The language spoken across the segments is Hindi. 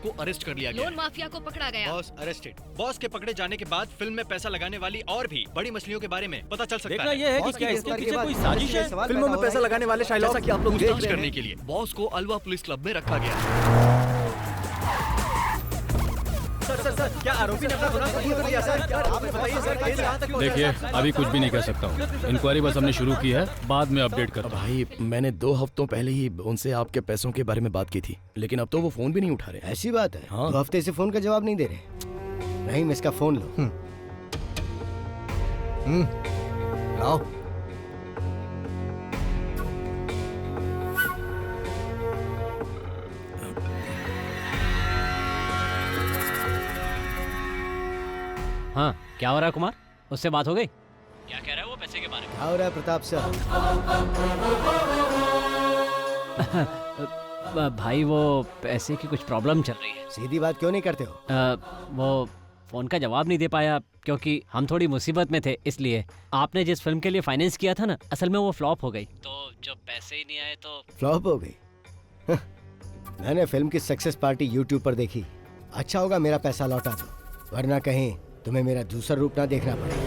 को अरेस्ट कर लिया गया। लोन माफिया को पकड़ा गया। Boss arrested. बॉस के पकड़े जाने के बाद फिल्म में पैसा लगाने वाली और भी बड़ी मछलियों के बारे में पता चल सकता देखना है। ये है कि क्या इसके पीछे कोई साजिश है? फिल्मों में पैसा लगाने वाले शाइलॉक की आप लोग देख पूछताछ रहे करने हैं। के लिए बॉस को अलवा पुलिस क्लब में रखा गया। सर, क्या आरोपी ने अपना गुनाह कबूल कर लिया सर? आप बताइए सर, केस कहाँ तक पहुंचा? देखिए अभी कुछ भी नहीं कह सकता हूँ। इंक्वायरी बस हमने शुरू की है, बाद में अपडेट कर। भाई मैंने 2 हफ्तों पहले ही उनसे आपके पैसों के बारे में बात की थी, लेकिन अब तो वो फोन भी नहीं उठा रहे। ऐसी बात है? हाँ। 2 हफ्ते से फोन का जवाब नहीं दे रहे। नहीं, मैं इसका फोन लो। लाओ। हाँ, क्या हो रहा है कुमार? उससे बात हो गई? क्या कह रहा है वो पैसे के बारे में? क्या हो रहा है प्रताप सर? भाई वो पैसे की कुछ प्रॉब्लम चल रही है। सीधी बात क्यों नहीं करते हो? वो फोन का जवाब नहीं दे पाया क्योंकि हम थोड़ी मुसीबत में थे, इसलिए। आपने जिस फिल्म के लिए फाइनेंस किया था ना, असल में वो फ्लॉप हो गई, तो जब पैसे ही नहीं आए तो फ्लॉप हो गई? मैंने फिल्म की सक्सेस पार्टी यूट्यूब पर देखी। अच्छा होगा मेरा पैसा लौटा दो, वरना कहीं तुम्हें मेरा दूसरा रूप ना देखना पड़े।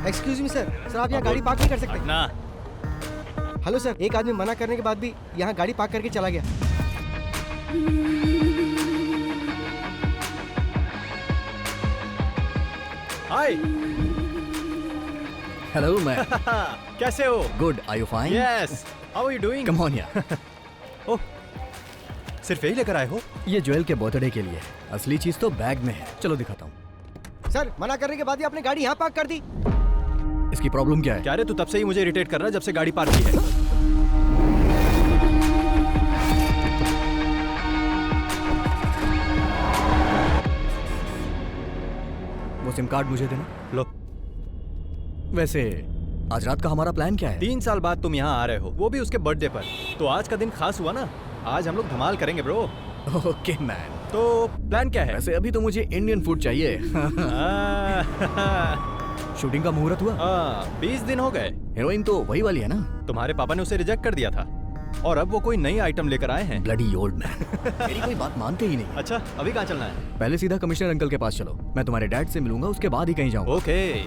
एक्सक्यूज मी सर, आप यहाँ गाड़ी पार्क नहीं कर सकते? ना। हेलो सर, एक आदमी मना करने के बाद भी यहाँ गाड़ी पार्क करके चला गया। हाय। हेलो मैं। कैसे हो? Good, are you fine? Yes. How are you doing? Come on यार। ओह, सिर्फ यही लेकर आए हो? ये ज्वेल के बर्थडे के लिए, असली चीज तो बैग में है। चलो दिखाता हूँ। सर, मना करने के बाद ही आपने गाड़ी यहाँ पार्क कर दी। इसकी प्रॉब्लम क्या है? क्या रे, तू तब से ही मुझे इरिटेट कर रहा है जब से गाड़ी पार्क की है। वो सिम कार्ड मुझे देना। लो। वैसे आज रात का हमारा प्लान क्या है? 3 साल बाद तुम यहाँ आ रहे हो, वो भी उसके बर्थडे पर। तो आज का दिन खास हुआ ना। आज हम लोग धमाल करेंगे ब्रो। Okay man. तो प्लान क्या है? वैसे अभी तो मुझे इंडियन फूड चाहिए। शूटिंग का मुहूर्त हुआ? 20 दिन हो गए। हीरोइन तो वही वाली है ना? तुम्हारे पापा ने उसे रिजेक्ट कर दिया था और अब वो कोई नई आइटम लेकर आए हैं। Bloody old man. मेरी कोई बात मानते ही नहीं। अच्छा, अभी कहाँ चलना है? पहले सीधा कमिश्नर अंकल के पास चलो, मैं तुम्हारे डैड से मिलूंगा, उसके बाद ही कहीं जाऊंगा। ओके।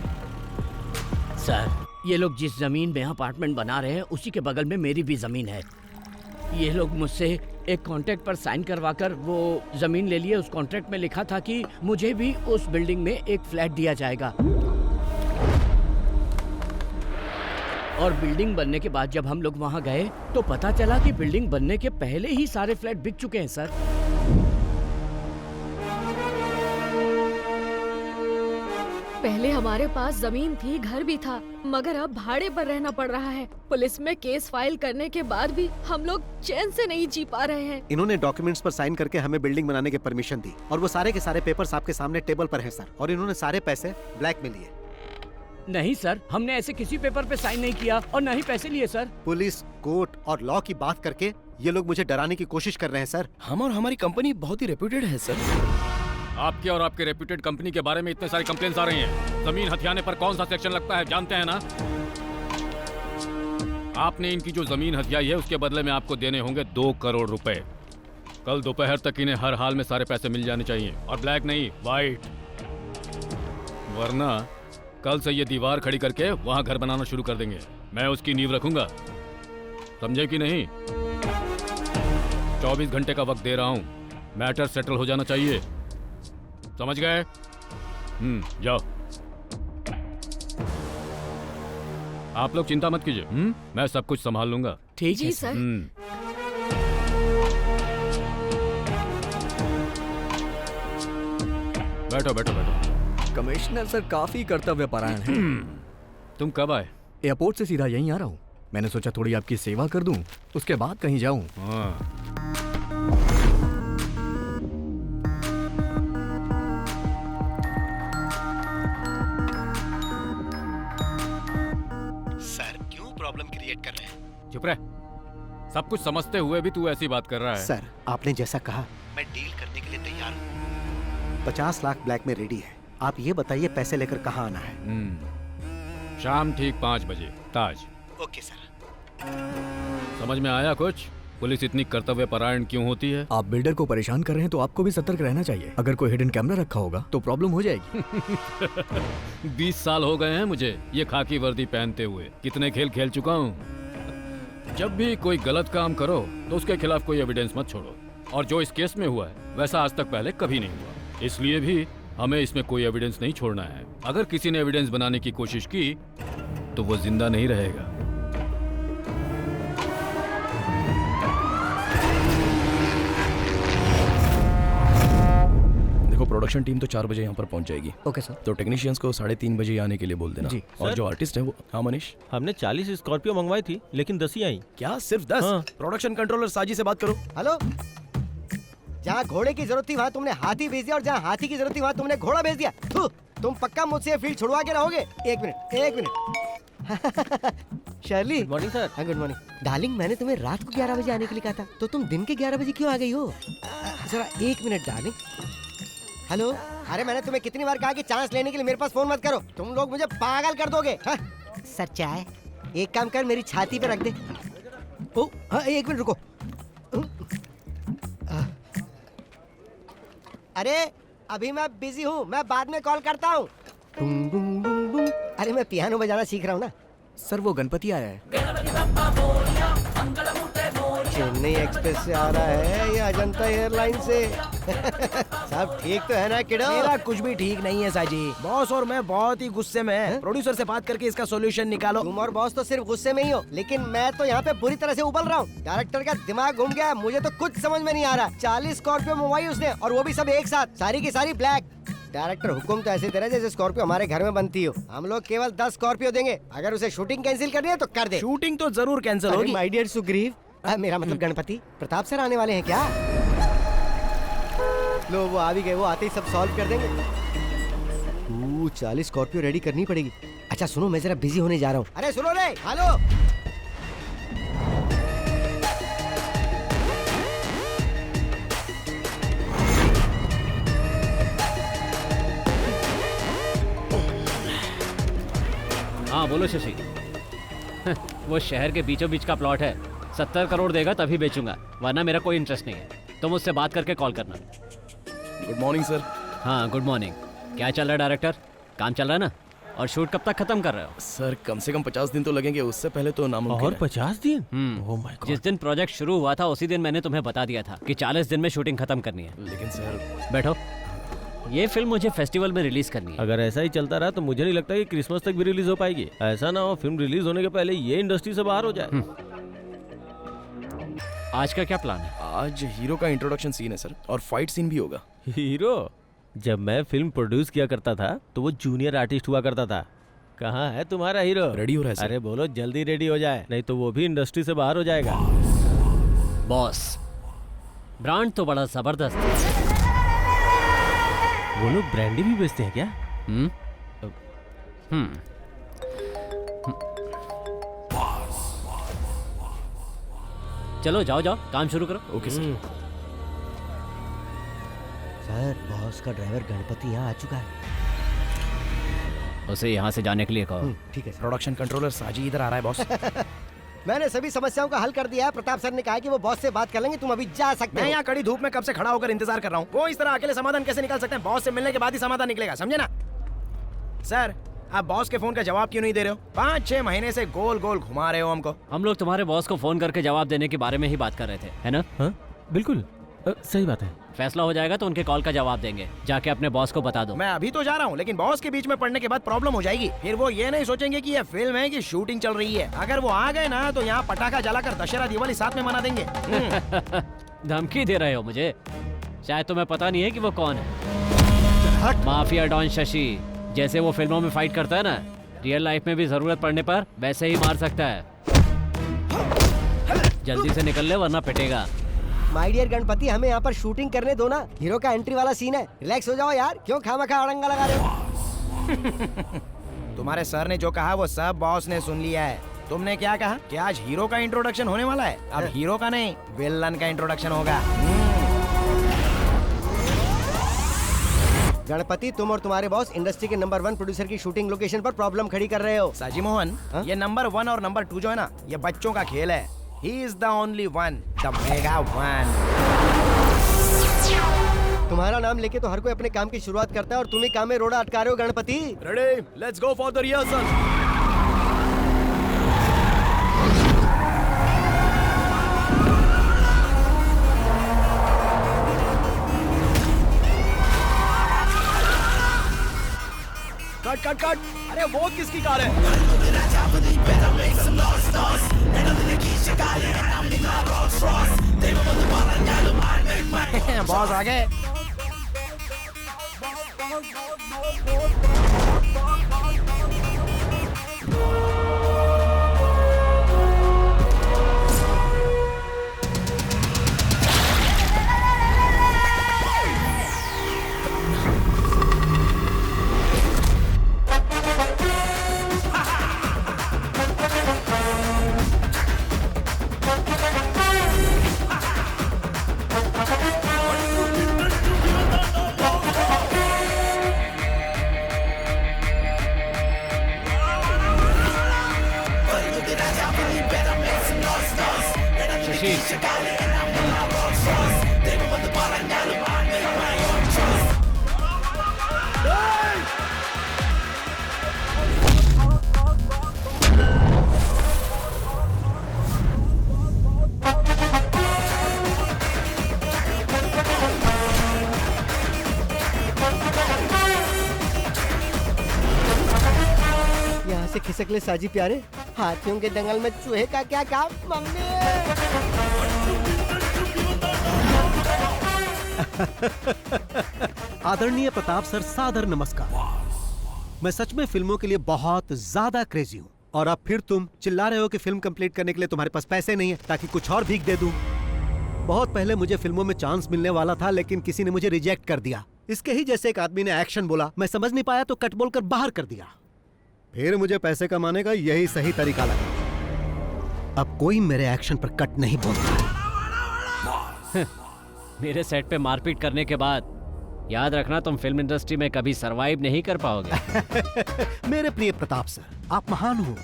सर, ये लोग जिस जमीन में अपार्टमेंट बना रहे हैं उसी के बगल में मेरी भी जमीन है। ये लोग मुझसे एक कॉन्ट्रैक्ट पर साइन करवाकर वो जमीन ले लिए। उस कॉन्ट्रैक्ट में लिखा था कि मुझे भी उस बिल्डिंग में एक फ्लैट दिया जाएगा। और बिल्डिंग बनने के बाद जब हम लोग वहां गए तो पता चला कि बिल्डिंग बनने के पहले ही सारे फ्लैट बिक चुके हैं सर। पहले हमारे पास जमीन थी, घर भी था, मगर अब भाड़े पर रहना पड़ रहा है। पुलिस में केस फाइल करने के बाद भी हम लोग चैन से नहीं जी पा रहे हैं। इन्होंने डॉक्यूमेंट्स पर साइन करके हमें बिल्डिंग बनाने की परमिशन दी और वो सारे के सारे पेपर्स आपके सामने टेबल पर हैं सर। और इन्होंने सारे पैसे ब्लैक में लिए। नहीं सर, हमने ऐसे किसी पेपर पे साइन नहीं किया और न ही पैसे लिए सर। पुलिस, कोर्ट और लॉ की बात करके ये लोग मुझे डराने की कोशिश कर रहे हैं सर। हम और हमारी कंपनी बहुत ही रेप्यूटेड है सर। आपके और आपके रेप्यूटेड कंपनी के बारे में इतने सारे कंप्लेंट्स आ रही हैं। जमीन हथियाने पर कौन सा सेक्शन लगता है जानते हैं ना? आपने इनकी जो जमीन हथियाई है उसके बदले में आपको देने होंगे 2 करोड़ रुपए। कल दोपहर तक इन्हें हर हाल में सारे पैसे मिल जाने चाहिए, और ब्लैक नहीं, व्हाइट। वरना कल से ये दीवार खड़ी करके वहां घर बनाना शुरू कर देंगे। मैं उसकी नींव रखूंगा, समझे कि नहीं? 24 घंटे का वक्त दे रहा हूं, मैटर सेटल हो जाना चाहिए, समझ गए? जाओ। आप लोग चिंता मत कीजिए, मैं सब कुछ संभाल लूंगा। ठीक है सर। बैठो बैठो बैठो। कमिश्नर सर काफी कर्तव्य परायण हैं। तुम कब आए? एयरपोर्ट से सीधा यहीं आ रहा हूँ। मैंने सोचा थोड़ी आपकी सेवा कर दूं, उसके बाद कहीं जाऊं। हाँ। नेगोशिएट कर रहे हैं। चुप रह। सब कुछ समझते हुए भी तू ऐसी बात कर रहा है। सर, आपने जैसा कहा मैं डील करने के लिए तैयार हूँ। 50 लाख ब्लैक में रेडी है। आप ये बताइए पैसे लेकर कहाँ आना है? शाम ठीक 5 बजे ताज। Okay sir. समझ में आया कुछ? पुलिस इतनी कर्तव्य परायण क्यों होती है? आप बिल्डर को परेशान कर रहे हैं तो आपको भी सतर्क रहना चाहिए। अगर कोई हिडन कैमरा रखा होगा तो प्रॉब्लम हो जाएगी। 20 साल हो गए हैं मुझे ये खाकी वर्दी पहनते हुए। कितने खेल खेल चुका हूँ। जब भी कोई गलत काम करो तो उसके खिलाफ कोई एविडेंस मत छोड़ो, और जो इस केस में हुआ है वैसा आज तक पहले कभी नहीं हुआ। इसलिए भी हमें इसमें कोई एविडेंस नहीं छोड़ना है। अगर किसी ने एविडेंस बनाने की कोशिश की तो वो जिंदा नहीं रहेगा। देखो, प्रोडक्शन टीम तो 4 बजे यहाँ पर पहुँच जाएगी। Okay sir. तो टेक्नीशियंस को 3:30 बजे आने के लिए बोल देना। जी। और जो आर्टिस्ट है वो, हाँ मनीष, हमने 40 स्कॉर्पियो मंगवाई थी लेकिन 10 ही आई। क्या सिर्फ 10? हाँ। प्रोडक्शन कंट्रोलर साजी से बात करो। हेलो, जहाँ घोड़े की जरूरत थी वहाँ तुमने हाथी भेज दिया और जहाँ हाथी की जरूरत थी वहाँ तुमने घोड़ा भेज दिया। थू, तुम पक्का मुझसे ये फील्ड छुड़वा के रहोगे? एक minute. Shirley, good morning sir. हाँ गुड मॉर्निंग। डार्लिंग, मैंने तुम्हें रात को 11 बजे आने के लिए कहा था, तो तुम दिन के 11 बजे क्यों आ गई हो? जरा 1 मिनट डार्लिंग। हेलो, अरे मैंने तुम्हें कितनी बार कहा कि चांस लेने के लिए मेरे पास फोन मत करो, तुम लोग मुझे पागल कर दोगे। हाँ? सर चाय एक काम कर, मेरी छाती पे रख दे। ओ हाँ, 1 मिनट रुको। अरे अभी मैं बिजी हूँ, मैं बाद में कॉल करता हूँ। अरे मैं पियानो बजाना सीख रहा हूँ ना। सर वो गणपति आया है। चेन्नई एक्सप्रेस से आ रहा है या अजंता एयरलाइन से? सब ठीक तो है ना किडो? मेरा कुछ भी ठीक नहीं है साजी। बॉस और मैं बहुत ही गुस्से में हैं। प्रोड्यूसर से बात करके इसका सॉल्यूशन निकालो। तुम और बॉस तो सिर्फ गुस्से में ही हो, लेकिन मैं तो यहाँ पे बुरी तरह से उबल रहा हूँ। डायरेक्टर का दिमाग घूम गया है, मुझे तो कुछ समझ में नहीं आ रहा। 40 स्कॉर्पियो मंगवाई उसने, और वो भी सब एक साथ, सारी की सारी ब्लैक। डायरेक्टर हुकुम तो ऐसे दे रहा है जैसे स्कॉर्पियो हमारे घर में बनती हो। हम लोग केवल 10 स्कॉर्पियो देंगे, अगर उसे शूटिंग कैंसिल करनी है तो कर दे। शूटिंग तो जरूर कैंसिल होगी। माय डियर सुग्रीव, मेरा मतलब गणपति प्रताप सर आने वाले हैं क्या? लो वो आ भी गए, वो आते ही सब सॉल्व कर देंगे। 40 स्कॉर्पियो रेडी करनी पड़ेगी। अच्छा सुनो, मैं जरा बिजी होने जा रहा हूँ। अरे सुनो रे, हेलो। हाँ बोलो शशि। वो शहर के बीचों बीच का प्लॉट है, 70 करोड़ देगा तभी बेचूंगा, वरना मेरा कोई इंटरेस्ट नहीं है। तुम मुझसे बात करके कॉल करना। Good morning sir. हाँ गुड मॉर्निंग। क्या चल रहा है डायरेक्टर? काम चल रहा है ना? और शूट कब तक खत्म कर रहे हो? सर कम से कम 50 दिन तो लगेंगे, उससे पहले तो नामुमकिन और है। 50 दिन? Oh my God. जिस दिन प्रोजेक्ट शुरू हुआ था उसी दिन मैंने तुम्हें बता दिया था कि 40 दिन में शूटिंग खत्म करनी है। लेकिन सर, बैठो। ये फिल्म मुझे फेस्टिवल में रिलीज करनी है। अगर ऐसा ही चलता रहा तो मुझे नहीं लगता कि क्रिसमस तक भी रिलीज हो पाएगी। ऐसा ना हो फिल्म रिलीज होने के पहले ये इंडस्ट्री से बाहर हो जाए। आज का क्या प्लान है? आज हीरो का इंट्रोडक्शन सीन है सर, और फाइट सीन भी होगा। हीरो? जब मैं फिल्म प्रोड्यूस किया करता था तो वो जूनियर आर्टिस्ट हुआ करता था। कहाँ है तुम्हारा हीरो? रेडी हो रहा है सर। अरे बोलो जल्दी रेडी हो जाए, नहीं तो वो भी इंडस्ट्री से बाहर हो जाएगा। बॉस, ब्रांड तो बड़ा जबरदस्त है। वो लोग ब्रांडी भी बेचते हैं क्या? चलो जाओ जाओ, काम शुरू करो। Okay sir. सर बॉस का ड्राइवर गणपति यहाँ आ चुका है। उसे यहाँ से जाने के लिए कहो। ठीक है सर। प्रोडक्शन कंट्रोलर साजी इधर आ रहा है बॉस। मैंने सभी समस्याओं का हल कर दिया है। प्रताप सर ने कहा कि वो बॉस से बात कर लेंगे, तुम अभी जा सकते मैं हो। यहाँ कड़ी धूप में कब से खड़ा होकर इंतजार कर रहा हूँ। वो इस तरह अकेले समाधान कैसे निकाल सकते हैं? बॉस से मिलने के बाद ही समाधान निकलेगा, समझे ना? सर आप बॉस के फोन का जवाब क्यों नहीं दे रहे हो? 5-6 महीने से गोल गोल घुमा रहे हो हमको। हम लोग तुम्हारे बॉस को फोन करके जवाब देने के बारे में ही बात कर रहे थे, है ना? हाँ बिल्कुल, सही बात है। फैसला हो जाएगा तो उनके कॉल का जवाब देंगे। जाके अपने बॉस को बता दो। मैं अभी तो जा रहा हूँ, लेकिन बॉस के बीच में पड़ने के बाद प्रॉब्लम हो जाएगी। फिर वो ये नहीं सोचेंगे कि ये फिल्म है कि शूटिंग चल रही है। अगर वो आ गए ना तो यहाँ पटाखा जलाकर दशहरा दिवाली साथ में मना देंगे। धमकी दे रहे हो मुझे? शायद तुम्हें पता नहीं है कि वो कौन है। Mafia don Shashi. जैसे वो फिल्मों में फाइट करता है ना, रियल लाइफ में भी जरूरत पड़ने पर वैसे ही मार सकता है। जल्दी से निकल ले वरना पिटेगा। माय डियर गणपति, हमें यहाँ पर शूटिंग करने दो ना। हीरो का एंट्री वाला सीन है, रिलैक्स हो जाओ यार। क्यों खामखा अड़ंगा लगा रहे हो? तुम्हारे सर ने जो कहा वो सब बॉस ने सुन लिया है। तुमने क्या कहा कि आज हीरो का इंट्रोडक्शन होने वाला है? अब हीरो का नहीं, विलन का इंट्रोडक्शन होगा। गणपति, तुम और तुम्हारे बॉस इंडस्ट्री के नंबर 1 प्रोड्यूसर की शूटिंग लोकेशन पर प्रॉब्लम खड़ी कर रहे हो। साजी मोहन, ये नंबर 1 और नंबर 2 जो है ना, ये बच्चों का खेल है। He is the only one, the mega one. तुम्हारा नाम लेके तो हर कोई अपने काम की शुरुआत करता है और तुम ही काम में रोड़ा अटका रहे हो Ganpati. Ready, let's go for the rehearsal. Cut cut cut! अरे वो किसकी कार है? बॉस आ गए। यहाँ से खिसक ले साजी प्यारे, हाथियों के दंगल में चूहे का क्या काम। मम्मी आदरणीय प्रताप सर, सादर नमस्कार। मैं सच में फिल्मों के लिए बहुत ज्यादा क्रेजी हूँ और अब फिर तुम चिल्ला रहे हो कि फिल्म कंप्लीट करने के लिए तुम्हारे पास पैसे नहीं है ताकि कुछ और भीख दे दूं। बहुत पहले मुझे फिल्मों में चांस मिलने वाला था, लेकिन किसी ने मुझे रिजेक्ट कर दिया। इसके ही जैसे एक आदमी ने एक्शन बोला, मैं समझ नहीं पाया तो कट बोलकर बाहर कर दिया। फिर मुझे पैसे कमाने का यही सही तरीका लगा। अब कोई मेरे एक्शन पर कट नहीं बोलता। मेरे सेट पे मारपीट करने के बाद याद रखना, तुम फिल्म इंडस्ट्री में कभी सरवाइव नहीं कर पाओगे। मेरे प्रिय प्रताप सर, आप महान हो।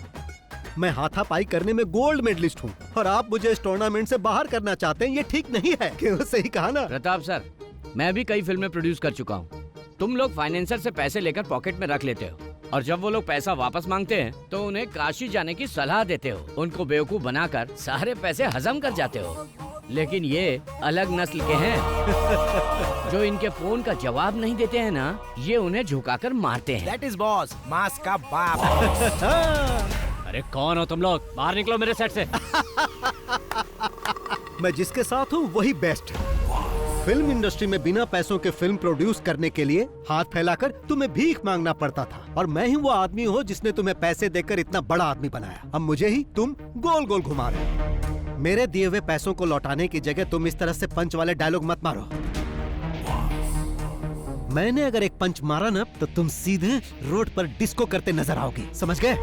मैं हाथापाई करने में गोल्ड मेडलिस्ट हूँ और आप मुझे इस टूर्नामेंट से बाहर करना चाहते हैं, ये ठीक नहीं है। क्यों? सही कहा ना प्रताप सर, मैं भी कई फिल्में प्रोड्यूस कर चुका हूँ। तुम लोग फाइनेंसर से पैसे लेकर पॉकेट में रख लेते हो और जब वो लोग पैसा वापस मांगते हैं तो उन्हें काशी जाने की सलाह देते हो। उनको बेवकूफ बनाकर सारे पैसे हजम कर जाते हो। लेकिन ये अलग नस्ल के हैं जो इनके फोन का जवाब नहीं देते हैं ना, ये उन्हें झुकाकर मारते हैं। That is boss, मास का बाप। अरे कौन हो तुम लोग? बाहर निकलो मेरे सेट से। मैं जिसके साथ हूँ वही बेस्ट है। फिल्म इंडस्ट्री में बिना पैसों के फिल्म प्रोड्यूस करने के लिए हाथ फैलाकर तुम्हें भीख मांगना पड़ता था और मैं ही वो आदमी हूँ जिसने तुम्हें पैसे देकर इतना बड़ा आदमी बनाया। अब मुझे ही तुम गोल गोल घुमा रहे हो। मेरे दिए हुए पैसों को लौटाने की जगह तुम इस तरह से पंच वाले डायलॉग मत मारो। मैंने अगर एक पंच मारा ना तो तुम सीधे रोड पर डिस्को करते नजर आओगी, समझ गए?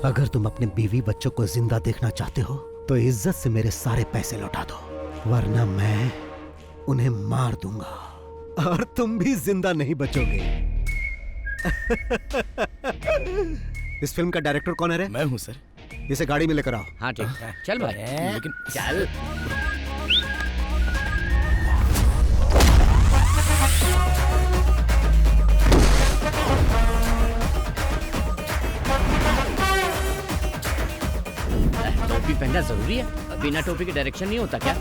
अगर तुम अपने बीवी बच्चों को जिंदा देखना चाहते हो तो इज्जत से मेरे सारे पैसे लौटा दो, वरना मैं उन्हें मार दूंगा और तुम भी जिंदा नहीं बचोगे। इस फिल्म का डायरेक्टर कौन है रे? मैं हूँ सर। इसे गाड़ी में लेकर आओ। हाँ ठीक है, चल भाई। लेकिन चल। टोपी पहनना जरूरी है? बिना टोपी के डायरेक्शन नहीं होता क्या?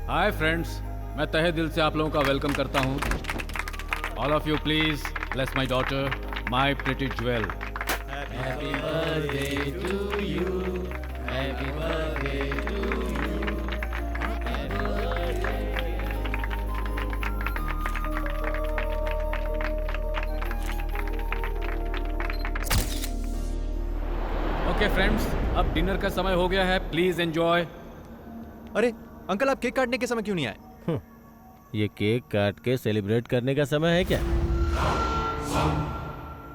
हाय फ्रेंड्स, मैं तहे दिल से आप लोगों का वेलकम करता हूँ। All of you please bless my daughter, my pretty jewel. Happy birthday to you, happy birthday to you, happy birthday. Okay friends, अब डिनर का समय हो गया है, प्लीज एंजॉय। अरे अंकल, आप केक काटने के समय क्यों नहीं आए? ये केक काट के सेलिब्रेट करने का समय है क्या?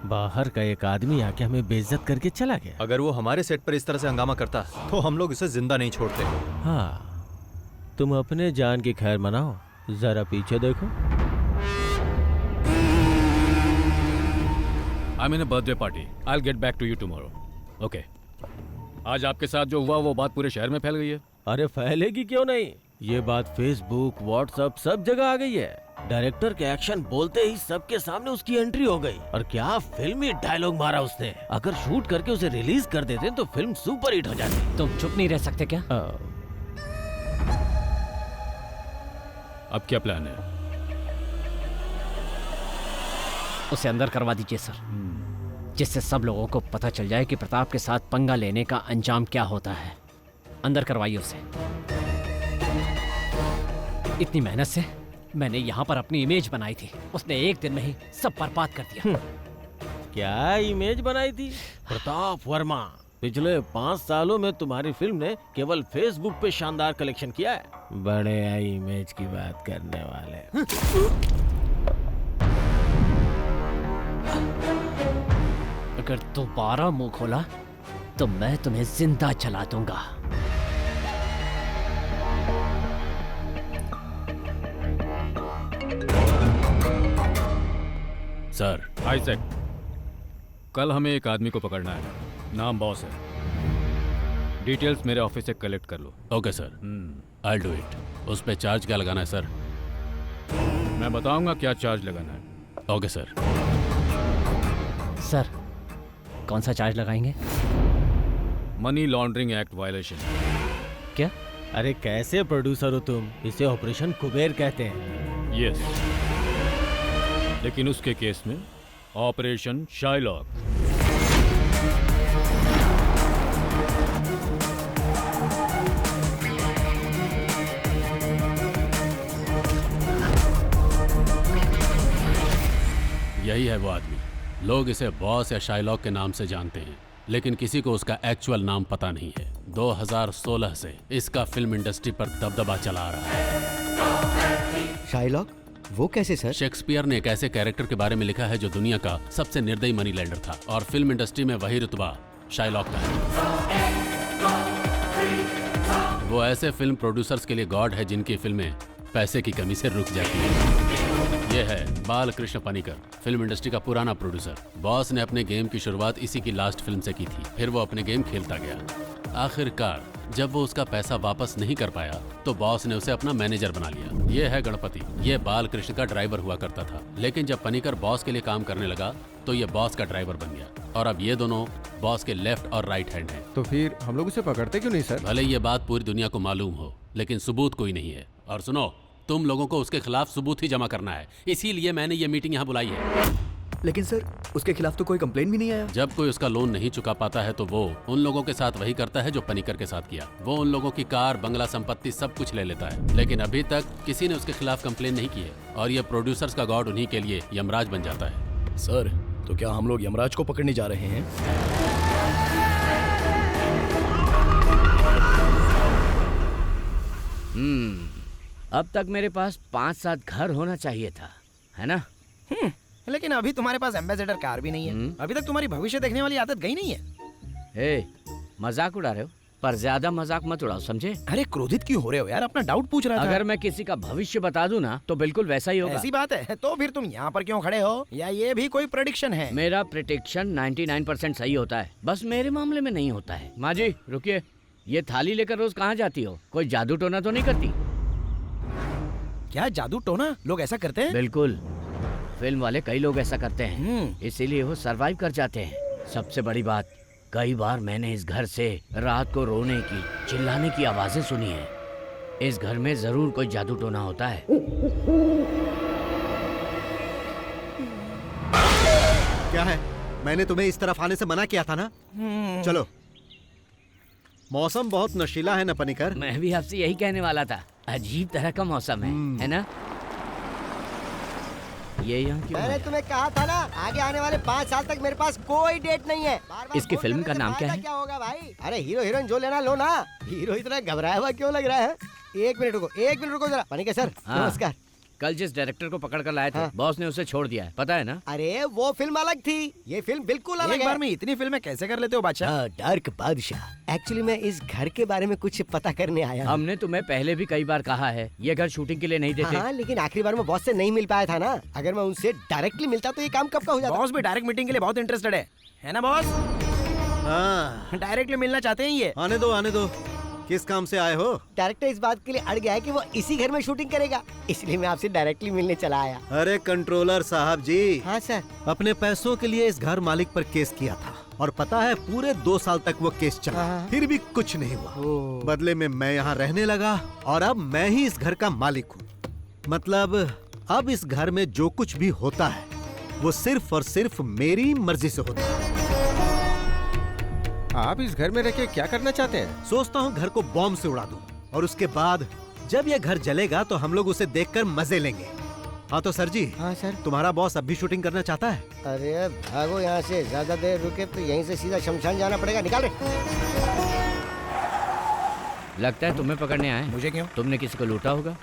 बाहर का एक आदमी आके हमें बेइज्जत करके चला गया। अगर वो हमारे सेट पर इस तरह से हंगामा करता तो हम लोग उसे जिंदा नहीं छोड़ते। हाँ, तुम अपने जान की खैर मनाओ, जरा पीछे देखो। I mean birthday party. I will get back to you tomorrow. Okay. आज आपके साथ जो हुआ वो बात पूरे शहर में फैल गई है। अरे फैलेगी क्यों नहीं, ये बात फेसबुक व्हाट्सएप सब जगह आ गई है। डायरेक्टर के एक्शन बोलते ही सबके सामने उसकी एंट्री हो गई। और क्या फिल्मी डायलॉग मारा उसने। अगर शूट करके उसे रिलीज कर देते तो फिल्म सुपर हिट हो जाती। तुम चुप नहीं रह सकते क्या? अब क्या प्लान है? उसे अंदर करवा दीजिए सर, जिससे सब लोगों को पता चल जाए कि प्रताप के साथ पंगा लेने का अंजाम क्या होता है। अंदर करवाइए उसे। इतनी मेहनत से मैंने यहाँ पर अपनी इमेज बनाई थी, उसने एक दिन में ही सब बर्बाद कर दिया। क्या इमेज बनाई थी? प्रताप वर्मा, पिछले 5 सालों में तुम्हारी फिल्म ने केवल फेसबुक पे शानदार कलेक्शन किया है। बड़े इमेज की बात करने वाले। अगर दोबारा मुंह खोला तो मैं तुम्हें जिंदा जला दूंगा। सर, आइजैक, कल हमें एक आदमी को पकड़ना है। नाम बॉस है। डिटेल्स मेरे ऑफिस से कलेक्ट कर लो। Okay sir, I do it. उस पे चार्ज क्या लगाना है सर? मैं बताऊंगा क्या चार्ज लगाना है। Okay sir. सर, कौन सा चार्ज लगाएंगे? Money laundering act violation. क्या? अरे कैसे प्रोड्यूसर हो तुम? इसे ऑपरेशन कुबेर कहते हैं। यस, लेकिन उसके केस में ऑपरेशन शाइलॉक। यही है वो आदमी। लोग इसे बॉस या शाइलॉक के नाम से जानते हैं, लेकिन किसी को उसका एक्चुअल नाम पता नहीं है। 2016 से इसका फिल्म इंडस्ट्री पर दबदबा चला आ रहा है। शाइलॉक? वो कैसे सर? शेक्सपियर ने एक ऐसे कैरेक्टर के बारे में लिखा है जो दुनिया का सबसे निर्दयी मनी लेंडर था, और फिल्म इंडस्ट्री में वही रुतबा शाइलॉक का है। वो ऐसे फिल्म प्रोड्यूसर्स के लिए गॉड है जिनकी फिल्में पैसे की कमी से रुक जाती है। ये है बालकृष्ण पनिकर, फिल्म इंडस्ट्री का पुराना प्रोड्यूसर। बॉस ने अपने गेम की शुरुआत इसी की लास्ट फिल्म से की थी। फिर वो अपने गेम खेलता गया। आखिरकार जब वो उसका पैसा वापस नहीं कर पाया तो बॉस ने उसे अपना मैनेजर बना लिया। ये है गणपति। ये बालकृष्ण का ड्राइवर हुआ करता था, लेकिन जब पनिकर बॉस के लिए काम करने लगा तो ये बॉस का ड्राइवर बन गया, और अब ये दोनों बॉस के लेफ्ट और राइट हैंड हैं। तो फिर हम लोग उसे पकड़ते क्यों नहीं सर? भले ये बात पूरी दुनिया को मालूम हो, लेकिन सबूत कोई नहीं है। और सुनो, तुम लोगों को उसके खिलाफ सबूत ही जमा करना है, इसीलिए मैंने ये मीटिंग यहाँ बुलाई है। लेकिन सर, उसके खिलाफ तो कोई कंप्लेंट भी नहीं आया। जब कोई उसका लोन नहीं चुका पाता है तो वो उन लोगों के साथ वही करता है जो पनिकर के साथ किया। वो उन लोगों की कार, बंगला, संपत्ति सब कुछ ले लेता है, लेकिन अभी तक किसी ने उसके खिलाफ कंप्लेन नहीं की है। और ये प्रोड्यूसर्स का गॉड उन्हीं के लिए यमराज बन जाता है। सर, तो क्या हम लोग यमराज को पकड़ने जा रहे हैं? अब तक मेरे पास 5-7 घर होना चाहिए था, है ना? लेकिन अभी तुम्हारे पास एम्बेसडर कार भी नहीं है। अभी तक तुम्हारी भविष्य देखने वाली आदत गई नहीं है। मजाक उड़ा रहे हो, पर ज्यादा मजाक मत उड़ाओ, समझे? अरे क्रोधित क्यों हो रहे हो यार? अपना डाउट पूछ रहा था। अगर मैं किसी का भविष्य बता दूं ना तो बिल्कुल वैसा ही होगा। ऐसी बात है तो फिर तुम यहाँ पर क्यों खड़े हो? या ये भी कोई प्रेडिक्शन है? मेरा प्रेडिक्शन 99% सही होता है, बस मेरे मामले में नहीं होता है। माँ जी रुकिए, ये थाली लेकर रोज कहाँ जाती हो? कोई जादू टोना तो नहीं करती? क्या जादू टोना? लोग ऐसा करते हैं? बिल्कुल, फिल्म वाले कई लोग ऐसा करते हैं, इसीलिए वो सरवाइव कर जाते हैं। सबसे बड़ी बात, कई बार मैंने इस घर से रात को रोने की, चिल्लाने की आवाजें सुनी है। इस घर में जरूर कोई जादू टोना होता है। क्या है? मैंने तुम्हें इस तरफ आने से मना किया था ना। चलो। मौसम बहुत नशीला है ना पनिकर? मैं भी आपसे यही कहने वाला था, अजीब तरह का मौसम है ना? ये यहाँ क्यों? मैंने तुम्हें कहा था ना, आगे आने वाले 5 साल तक मेरे पास कोई डेट नहीं है। बार-बार इसकी फिल्म का नाम क्या है? क्या होगा भाई? अरे हीरो हीरोइन जो लेना लो ना। हीरो इतना घबराया हुआ क्यों लग रहा है? 1 मिनट रुको, 1 मिनट रुको जरा। पनिकर सर, नमस्कार। कल जिस डायरेक्टर को पकड़ कर लाए थे, हाँ। बॉस ने उसे छोड़ दिया है, पता है ना? अरे वो फिल्म अलग थी, ये फिल्म बिल्कुल अलग एक है। बार में इतनी फिल्में कैसे कर लेते हो बादशाह? डार्क बादशाह। एक्चुअली मैं इस घर के बारे में कुछ पता करने आया हूँ। हमने तुम्हें पहले भी कई बार कहा है, ये घर शूटिंग के लिए नहीं देते। हाँ, लेकिन आखिरी बार मैं बॉस से नहीं मिल पाया था ना। अगर मैं उनसे डायरेक्टली मिलता तो ये काम कब का हो जाता। बॉस भी डायरेक्ट मीटिंग के लिए बहुत इंटरेस्टेड है ना बॉस? हाँ, डायरेक्टली मिलना चाहते हैं ये। आने दो। किस काम से आए हो? डायरेक्टर इस बात के लिए अड़ गया है कि वो इसी घर में शूटिंग करेगा, इसलिए मैं आपसे डायरेक्टली मिलने चला आया। अरे कंट्रोलर साहब जी। हाँ सर। अपने पैसों के लिए इस घर मालिक पर केस किया था और पता है पूरे 2 साल तक वो केस चला, हाँ। फिर भी कुछ नहीं हुआ। बदले में मैं यहाँ रहने लगा और अब मैं ही इस घर का मालिक हूँ। मतलब अब इस घर में जो कुछ भी होता है वो सिर्फ और सिर्फ मेरी मर्जी से होता है। आप इस घर में रह के क्या करना चाहते हैं? सोचता हूँ घर को बॉम्ब से उड़ा दूं और उसके बाद जब ये घर जलेगा तो हम लोग उसे देखकर मजे लेंगे। हाँ तो सर जी। हाँ सर। तुम्हारा बॉस अब भी शूटिंग करना चाहता है? अरे भागो यहाँ से, ज्यादा देर रुके तो यहीं से सीधा शमशान जाना पड़ेगा। निकाल रहे। लगता है तुम्हें पकड़ने आए। मुझे क्यों? तुमने किसी को लूटा होगा।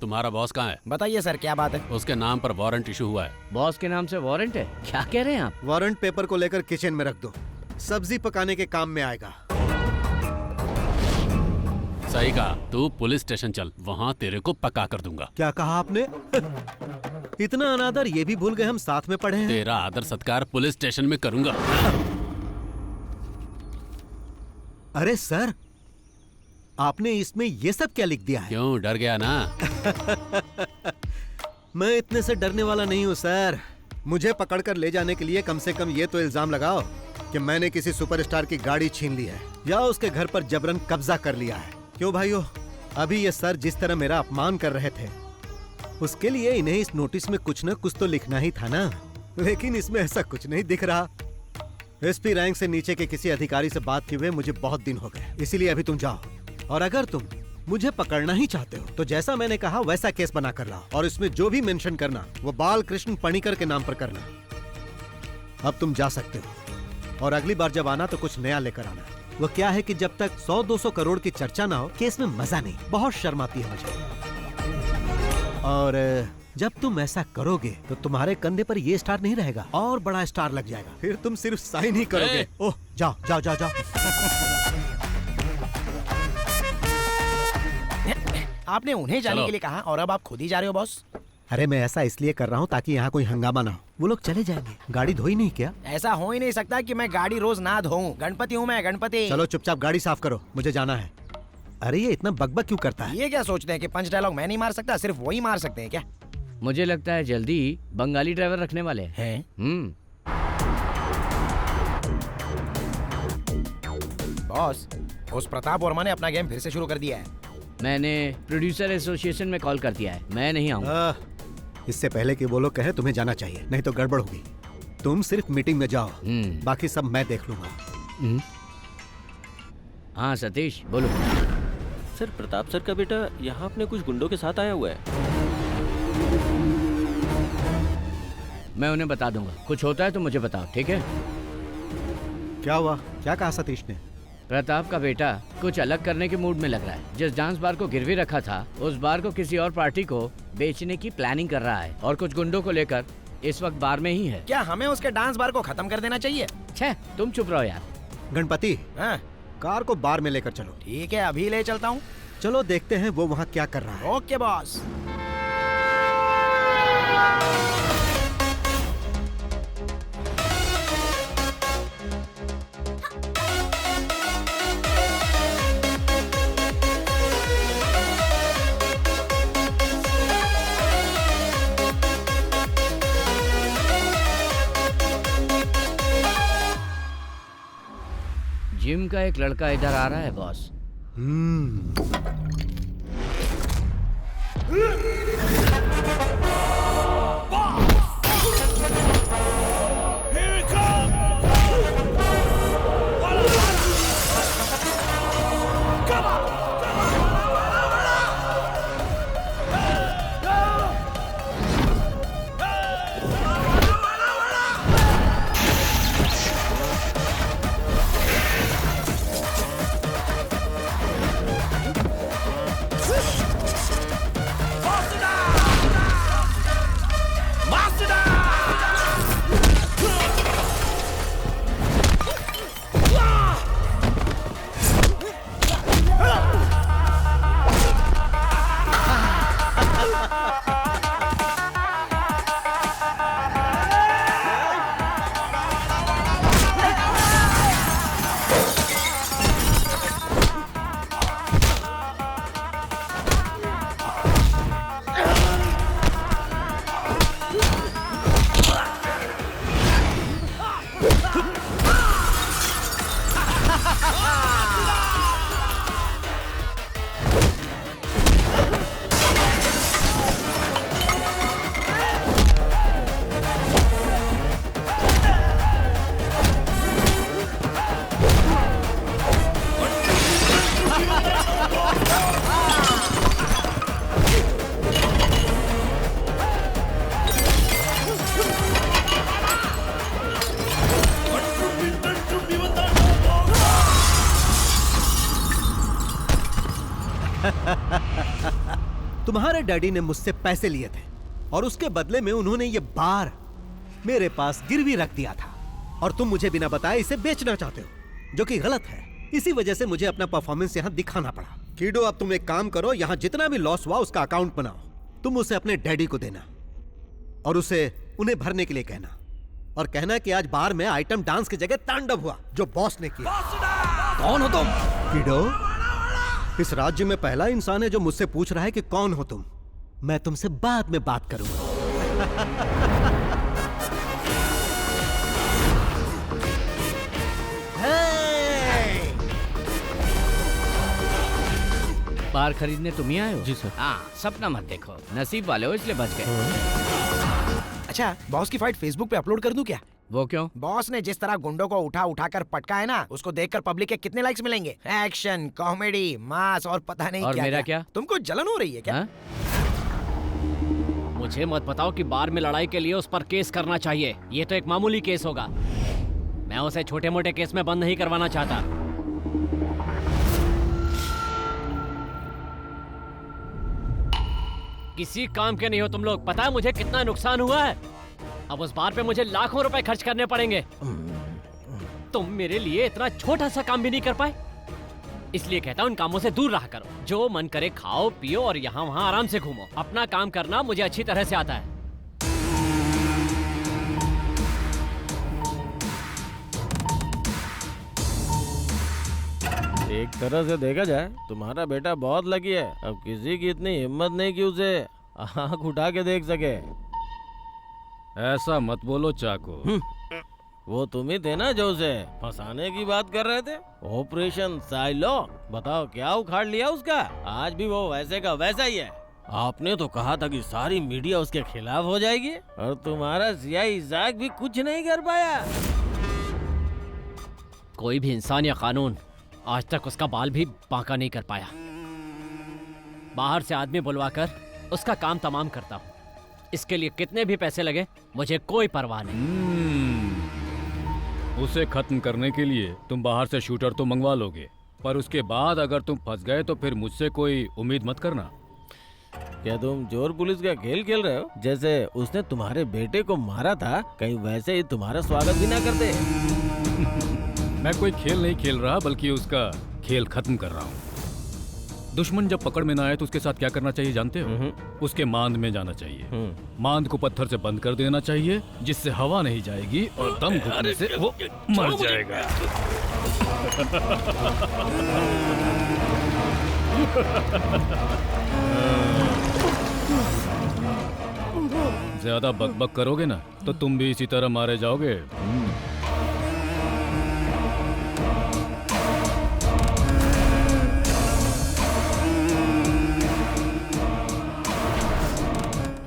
तुम्हारा बॉस कहाँ है? बताइए सर, क्या बात है? उसके नाम पर वारंट इशू हुआ है। बॉस के नाम से वारंट है? क्या कह रहे हैं आप? वारंट पेपर को लेकर किचन में रख दो, सब्जी पकाने के काम में आएगा। सही कहा, तू पुलिस स्टेशन चल, वहाँ तेरे को पका कर दूंगा। क्या कहा आपने? इतना अनादर ये भी भूल गए हम साथ में पढ़े हैं। तेरा आदर सत्कार पुलिस स्टेशन में करूंगा। अरे सर, आपने इसमें ये सब क्या लिख दिया है? क्यों, डर गया ना? मैं इतने से डरने वाला नहीं हूँ सर। मुझे पकड़कर ले जाने के लिए कम से कम ये तो इल्जाम लगाओ कि मैंने किसी सुपरस्टार की गाड़ी छीन ली है या उसके घर पर जबरन कब्जा कर लिया है। क्यों भाइयों, अभी ये सर जिस तरह मेरा अपमान कर रहे थे उसके लिए इन्हें इस नोटिस में कुछ न कुछ तो लिखना ही था ना, लेकिन इसमें ऐसा कुछ नहीं दिख रहा। एसपी रैंक से नीचे के किसी अधिकारी से बात किए हुए मुझे बहुत दिन हो गए, इसीलिए अभी तुम जाओ और अगर तुम मुझे पकड़ना ही चाहते हो तो जैसा मैंने कहा वैसा केस बना कर लाओ और इसमें जो भी मेंशन करना वो बाल कृष्ण पणिकर के नाम पर करना। अब तुम जा सकते हो और अगली बार जब आना तो कुछ नया लेकर आना। वो क्या है कि जब तक 100-200 करोड़ की चर्चा ना हो केस में मजा नहीं, बहुत शर्म आती है मुझे। और जब तुम ऐसा करोगे तो तुम्हारे कंधे पर ये स्टार नहीं रहेगा और बड़ा स्टार लग जाएगा, फिर तुम सिर्फ साइन ही करोगे। ओह जाओ जाओ जाओ जाओ। आपने उन्हें जाने के लिए कहा और अब आप खुद ही जा रहे हो बॉस? अरे मैं ऐसा इसलिए कर रहा हूँ ताकि यहाँ कोई हंगामा ना हो। वो लोग चले जाएंगे, गाड़ी धोई नहीं क्या? ऐसा हो ही नहीं सकता कि मैं गाड़ी रोज ना धोऊं। गणपति हूँ मैं, गणपति। चलो चुपचाप गाड़ी साफ करो, मुझे जाना है। अरे ये इतना बकबक क्यों करता है? ये क्या सोचते हैं कि पंच डायलॉग मैं नहीं मार सकता, सिर्फ वो ही मार सकते हैं क्या? मुझे लगता है जल्दी ही बंगाली ड्राइवर रखने वाले हैं। बॉस, उस प्रताप वर्मा ने अपना गेम फिर से शुरू कर दिया है। मैंने प्रोड्यूसर एसोसिएशन में कॉल कर दिया है, मैं नहीं आऊंगा। इससे पहले कि वो लोग कहे तुम्हें जाना चाहिए, नहीं तो गड़बड़ होगी। तुम सिर्फ मीटिंग में जाओ, बाकी सब मैं देख लूंगा। हाँ सतीश बोलो। सर, प्रताप सर का बेटा यहाँ अपने कुछ गुंडों के साथ आया हुआ है। मैं उन्हें बता दूंगा, कुछ होता है तो मुझे बताओ, ठीक है? क्या हुआ? क्या कहा सतीश ने? प्रताप का बेटा कुछ अलग करने के मूड में लग रहा है। जिस डांस बार को गिरवी रखा था उस बार को किसी और पार्टी को बेचने की प्लानिंग कर रहा है और कुछ गुंडों को लेकर इस वक्त बार में ही है। क्या हमें उसके डांस बार को खत्म कर देना चाहिए? छे, तुम चुप रहो यार। गणपति, हाँ? कार को बार में लेकर चलो। ठीक है, अभी ले चलता हूँ। चलो देखते हैं वो वहाँ क्या कर रहा है। Okay boss. जिम का एक लड़का इधर आ रहा है बॉस। तुम्हारे डैडी ने मुझसे पैसे लिए थे और उसके बदले में उन्होंने ये बार मेरे पास गिरवी रख दिया था और तुम मुझे बिना बताए इसे बेचना चाहते हो, जो कि गलत है। इसी वजह से मुझे अपना परफॉर्मेंस यहाँ दिखाना पड़ा। कीडो, अब तुम एक काम करो, यहाँ जितना भी लॉस हुआ उसका अकाउंट बनाओ। तुम उसे अपने डैडी को देना और उसे उन्हें भरने के लिए कहना, और कहना कि आज बार में आइटम डांस की जगह तांडव हुआ जो बॉस ने किया। कौन हो तुम? कीडो, इस राज्य में पहला इंसान है जो मुझसे पूछ रहा है कि कौन हो तुम। मैं तुमसे बाद में बात करूंगा। बार खरीदने तुम ही आए हो? जी सर। हाँ, सपना मत देखो, नसीब वाले हो इसलिए बच गए। अच्छा, बॉस की फाइट फेसबुक पे अपलोड कर दूं क्या? वो क्यों? बॉस ने जिस तरह गुंडों को उठा उठा कर पटका है ना, उसको देखकर पब्लिक के कितने लाइक्स मिलेंगे। एक्शन, कॉमेडी, मास और पता नहीं और क्या मेरा क्या? तुमको जलन हो रही है क्या? मुझे मत बताओ कि बार में लड़ाई के लिए उस पर केस करना चाहिए। ये तो एक मामूली केस होगा। मैं उसे छोटे मोटे केस में बंद नहीं करवाना चाहता। किसी काम के नहीं हो तुम लोग। पता है मुझे कितना नुकसान हुआ है? अब उस बार पे मुझे लाखों रुपए खर्च करने पड़ेंगे। तुम मेरे लिए इतना छोटा सा काम भी नहीं कर पाए। इसलिए कहता हूँ इन कामों से दूर रहा करो। जो मन करे खाओ पियो और यहाँ वहाँ आराम से घूमो। अपना काम करना मुझे अच्छी तरह से आता है। एक तरह से देखा जाए तुम्हारा बेटा बहुत लकी है। अब किसी की इतनी हिम्मत नहीं कि उसे आँख उठा के देख सके। ऐसा मत बोलो चाको। वो तुम ही थे ना जो उसे फंसाने की बात कर रहे थे। ऑपरेशन साइलो, बताओ क्या उखाड़ लिया उसका। आज भी वो वैसे का वैसा ही है। आपने तो कहा था कि सारी मीडिया उसके खिलाफ हो जाएगी और तुम्हारा सियाही इजाक भी कुछ नहीं कर पाया। कोई भी इंसान या कानून आज तक उसका बाल भी बांका नहीं कर पाया। बाहर से आदमी बुलवाकर उसका काम तमाम करता हूँ। इसके लिए कितने भी पैसे लगे मुझे कोई परवाह नहीं। उसे खत्म करने के लिए तुम बाहर से शूटर तो मंगवा लोगे, पर उसके बाद अगर तुम फंस गए तो फिर मुझसे कोई उम्मीद मत करना। क्या तुम चोर पुलिस का खेल खेल रहे हो? जैसे उसने तुम्हारे बेटे को मारा था, कहीं वैसे ही तुम्हारा स्वागत भी ना करते। मैं कोई खेल नहीं खेल रहा, बल्कि उसका खेल खत्म कर रहा हूँ। दुश्मन जब पकड़ में ना आए तो उसके साथ क्या करना चाहिए जानते हो? उसके मांद में जाना चाहिए। मांद को पत्थर से बंद कर देना चाहिए, जिससे हवा नहीं जाएगी और दम घुटने से वो मर जाएगा। ज्यादा बकबक करोगे ना तो तुम भी इसी तरह मारे जाओगे।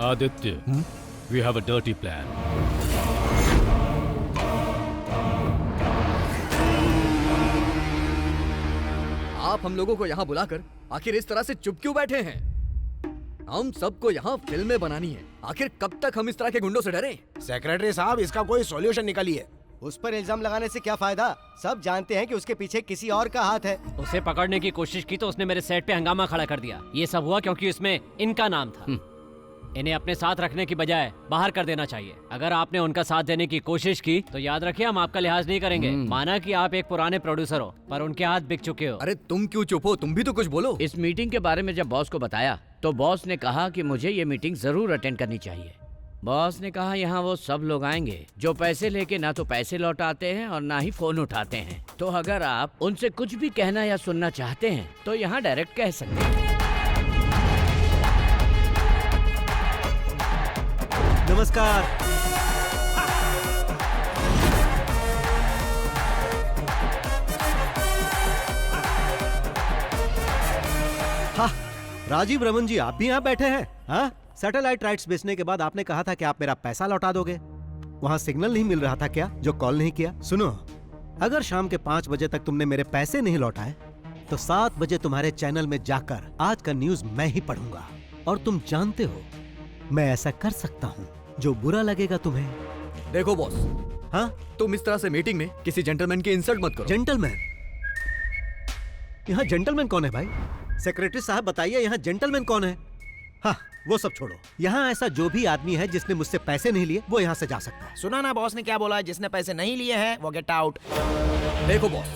Aditya, we have a dirty plan. आप हम लोगों को यहाँ बुलाकर आखिर इस तरह से चुप क्यों बैठे हैं? हम सबको यहाँ फिल्में बनानी है। आखिर कब तक हम इस तरह के गुंडों से डरें? सेक्रेटरी साहब, इसका कोई सॉल्यूशन निकालिए। उस पर इल्जाम लगाने से क्या फायदा? सब जानते हैं कि उसके पीछे किसी और का हाथ है। उसे पकड़ने की कोशिश की तो उसने मेरे सेट पे हंगामा खड़ा कर दिया। ये सब हुआ क्योंकि इसमें इनका नाम था। इन्हें अपने साथ रखने की बजाय बाहर कर देना चाहिए। अगर आपने उनका साथ देने की कोशिश की तो याद रखिए हम आपका लिहाज नहीं करेंगे। माना कि आप एक पुराने प्रोड्यूसर हो, पर उनके हाथ बिक चुके हो। अरे तुम क्यों चुप हो? तुम भी तो कुछ बोलो। इस मीटिंग के बारे में जब बॉस को बताया तो बॉस ने कहा कि मुझे ये मीटिंग जरूर अटेंड करनी चाहिए। बॉस ने कहा यहाँ वो सब लोग आएंगे जो पैसे लेके ना तो पैसे लौटाते हैं और ना ही फोन उठाते हैं। तो अगर आप उनसे कुछ भी कहना या सुनना चाहते हैं तो यहाँ डायरेक्ट कह सकते हैं। नमस्कार। हाँ, राजीव रमन जी, आप भी यहाँ बैठे हैं? हाँ, सैटेलाइट राइट्स बेचने के बाद आपने कहा था कि आप मेरा पैसा लौटा दोगे। वहाँ सिग्नल नहीं मिल रहा था क्या जो कॉल नहीं किया? सुनो, अगर शाम के 5 बजे तक तुमने मेरे पैसे नहीं लौटाए तो 7 बजे तुम्हारे चैनल में जाकर आज का न्यूज मैं ही पढ़ूंगा। और तुम जानते हो मैं ऐसा कर सकता हूँ जो बुरा लगेगा तुम्हें। देखो बॉस, हाँ, तुम इस तरह से मीटिंग में किसी जेंटलमैन की इंसल्ट मत करो। जेंटलमैन? यहाँ जेंटलमैन कौन है भाई? सेक्रेटरी साहब बताइए, यहाँ जेंटलमैन कौन है? हाँ, वो सब छोड़ो। यहाँ ऐसा जो भी आदमी है जिसने मुझसे पैसे नहीं लिए वो यहाँ से जा सकता है। सुना ना बॉस ने क्या बोला, जिसने पैसे नहीं लिए हैं वो गेट आउट। देखो बॉस,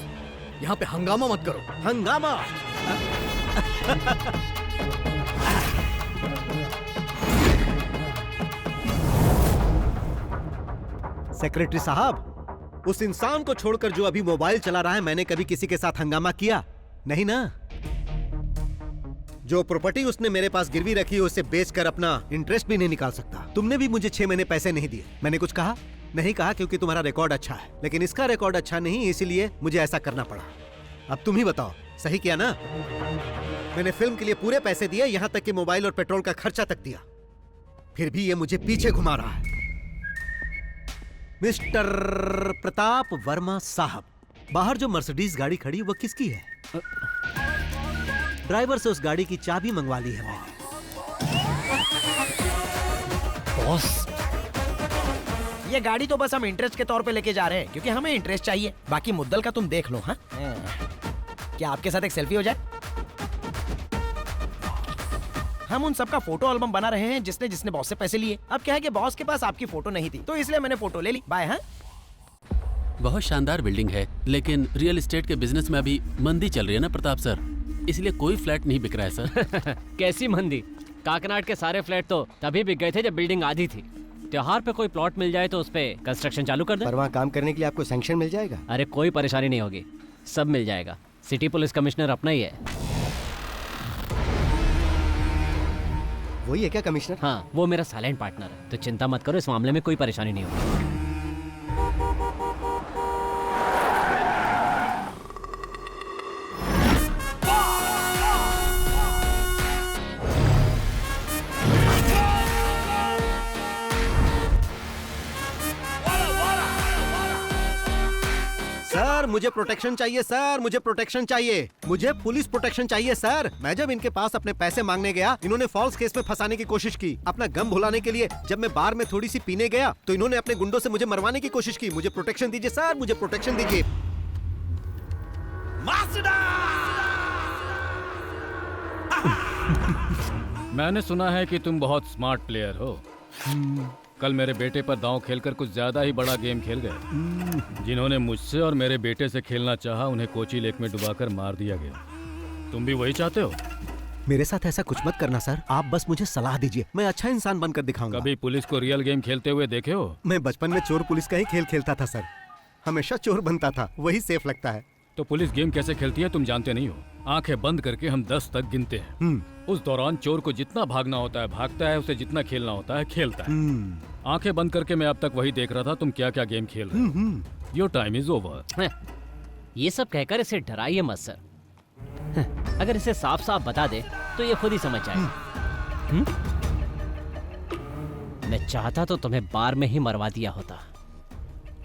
यहाँ पे हंगामा मत करो। हंगामा? सेक्रेटरी साहब, उस इंसान को छोड़कर जो अभी मोबाइल चला रहा है, मैंने कभी किसी के साथ हंगामा किया नहीं ना? जो प्रॉपर्टी उसने मेरे पास गिरवी रखी है उसे बेचकर अपना इंटरेस्ट भी नहीं निकाल सकता। तुमने भी मुझे 6 महीने पैसे नहीं दिए। मैंने कुछ कहा? नहीं कहा, क्योंकि तुम्हारा रिकॉर्ड अच्छा है, लेकिन इसका रिकॉर्ड अच्छा नहीं, इसीलिए मुझे ऐसा करना पड़ा। अब तुम ही बताओ, सही किया ना? मैंने फिल्म के लिए पूरे पैसे दिए, यहाँ तक कि मोबाइल और पेट्रोल का खर्चा तक दिया, फिर भी ये मुझे पीछे घुमा रहा है। मिस्टर प्रताप वर्मा साहब, बाहर जो मर्सिडीज गाड़ी खड़ी वो किसकी है? ड्राइवर से उस गाड़ी की चाबी मंगवा ली है मैंने। बॉस, ये गाड़ी तो बस हम इंटरेस्ट के तौर पे लेके जा रहे हैं, क्योंकि हमें इंटरेस्ट चाहिए। बाकी मुद्दल का तुम देख लो। हाँ, क्या आपके साथ एक सेल्फी हो जाए? हम उन सबका फोटो एल्बम बना रहे हैं जिसने जिसने बॉस से पैसे लिए। अब क्या है कि बॉस के पास आपकी फोटो नहीं थी, तो इसलिए मैंने फोटो ले ली। बाय। हाँ, बहुत शानदार बिल्डिंग है, लेकिन रियल एस्टेट के बिजनेस में अभी मंदी चल रही है ना प्रताप सर, इसलिए कोई फ्लैट नहीं बिक रहा है सर। कैसी मंदी? काकनाड के सारे फ्लैट तो तभी बिक गए थे जब बिल्डिंग आधी थी। त्योहार पे कोई प्लॉट मिल जाए तो उस पे कंस्ट्रक्शन चालू कर दे। पर वहाँ काम करने के लिए आपको सैंक्शन मिल जाएगा? अरे कोई परेशानी नहीं होगी, सब मिल जाएगा। सिटी पुलिस कमिश्नर अपना ही है। वही है क्या कमिश्नर? हाँ, वो मेरा साइलेंट पार्टनर है, तो चिंता मत करो, इस मामले में कोई परेशानी नहीं होगी। सर मुझे प्रोटेक्शन चाहिए, सर मुझे प्रोटेक्शन चाहिए, मुझे पुलिस प्रोटेक्शन चाहिए सर। मैं जब इनके पास अपने पैसे मांगने गया, इन्होंने फॉल्स केस में फंसाने की कोशिश की। अपना गम भुलाने के लिए जब मैं बार में थोड़ी सी पीने गया तो इन्होंने अपने गुंडों से मुझे मरवाने की कोशिश की। मुझे प्रोटेक्शन दीजिए सर, मुझे प्रोटेक्शन दीजिए। मैंने सुना है कि तुम बहुत स्मार्ट प्लेयर हो। कल मेरे बेटे पर दांव खेलकर कुछ ज्यादा ही बड़ा गेम खेल गए। जिन्होंने मुझसे और मेरे बेटे से खेलना चाहा, उन्हें कोची लेक में डुबाकर मार दिया गया। तुम भी वही चाहते हो? मेरे साथ ऐसा कुछ मत करना सर, आप बस मुझे सलाह दीजिए, मैं अच्छा इंसान बनकर दिखाऊंगा। कभी पुलिस को रियल गेम खेलते हुए देखे हो? मैं बचपन में चोर पुलिस का ही खेल खेलता था सर, हमेशा चोर बनता था, वही सेफ लगता है। तो पुलिस गेम कैसे खेलती है तुम जानते नहीं हो। आंखें बंद करके हम 10 तक गिनते हैं। उस दौरान चोर को जितना भागना होता है भागता है, उसे जितना खेलना होता है खेलता है। आंखें बंद करके मैं अब तक वही देख रहा था तुम क्या क्या गेम खेल रहे हो। Your time is over. ये सब कहकर इसे डराइए मत सर, अगर इसे साफ साफ बता दे तो ये खुद ही समझ जाएगा। मैं चाहता तो तुम्हें बार में ही मरवा दिया होता,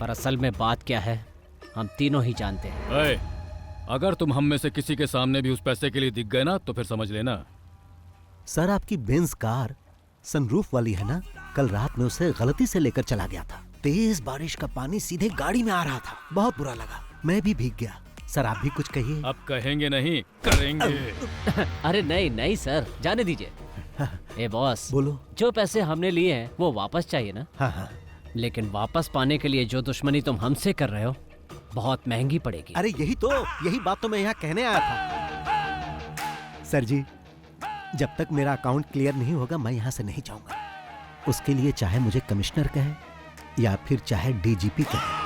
पर असल में बात क्या है हम तीनों ही जानते हैं। अगर तुम हम में से किसी के सामने भी उस पैसे के लिए दिख गए ना तो फिर समझ लेना। सर आपकी बेंज कार सनरूफ वाली है ना? कल रात में उसे गलती से लेकर चला गया था। तेज बारिश का पानी सीधे गाड़ी में आ रहा था, बहुत बुरा लगा, मैं भी भीग गया। सर आप भी कुछ कहिए। अब कहेंगे नहीं करेंगे। अरे नहीं नहीं सर, जाने दीजिए। ए बॉस, बोलो। जो पैसे हमने लिए हैं वो वापस चाहिए ना? हाँ हाँ। लेकिन वापस पाने के लिए जो दुश्मनी तुम हमसे कर रहे हो बहुत महंगी पड़ेगी। अरे यही बात तो मैं यहाँ कहने आया था। सर जी, जब तक मेरा अकाउंट क्लियर नहीं होगा मैं यहाँ से नहीं जाऊंगा। उसके लिए चाहे मुझे कमिश्नर कहे या फिर चाहे डीजीपी कहे।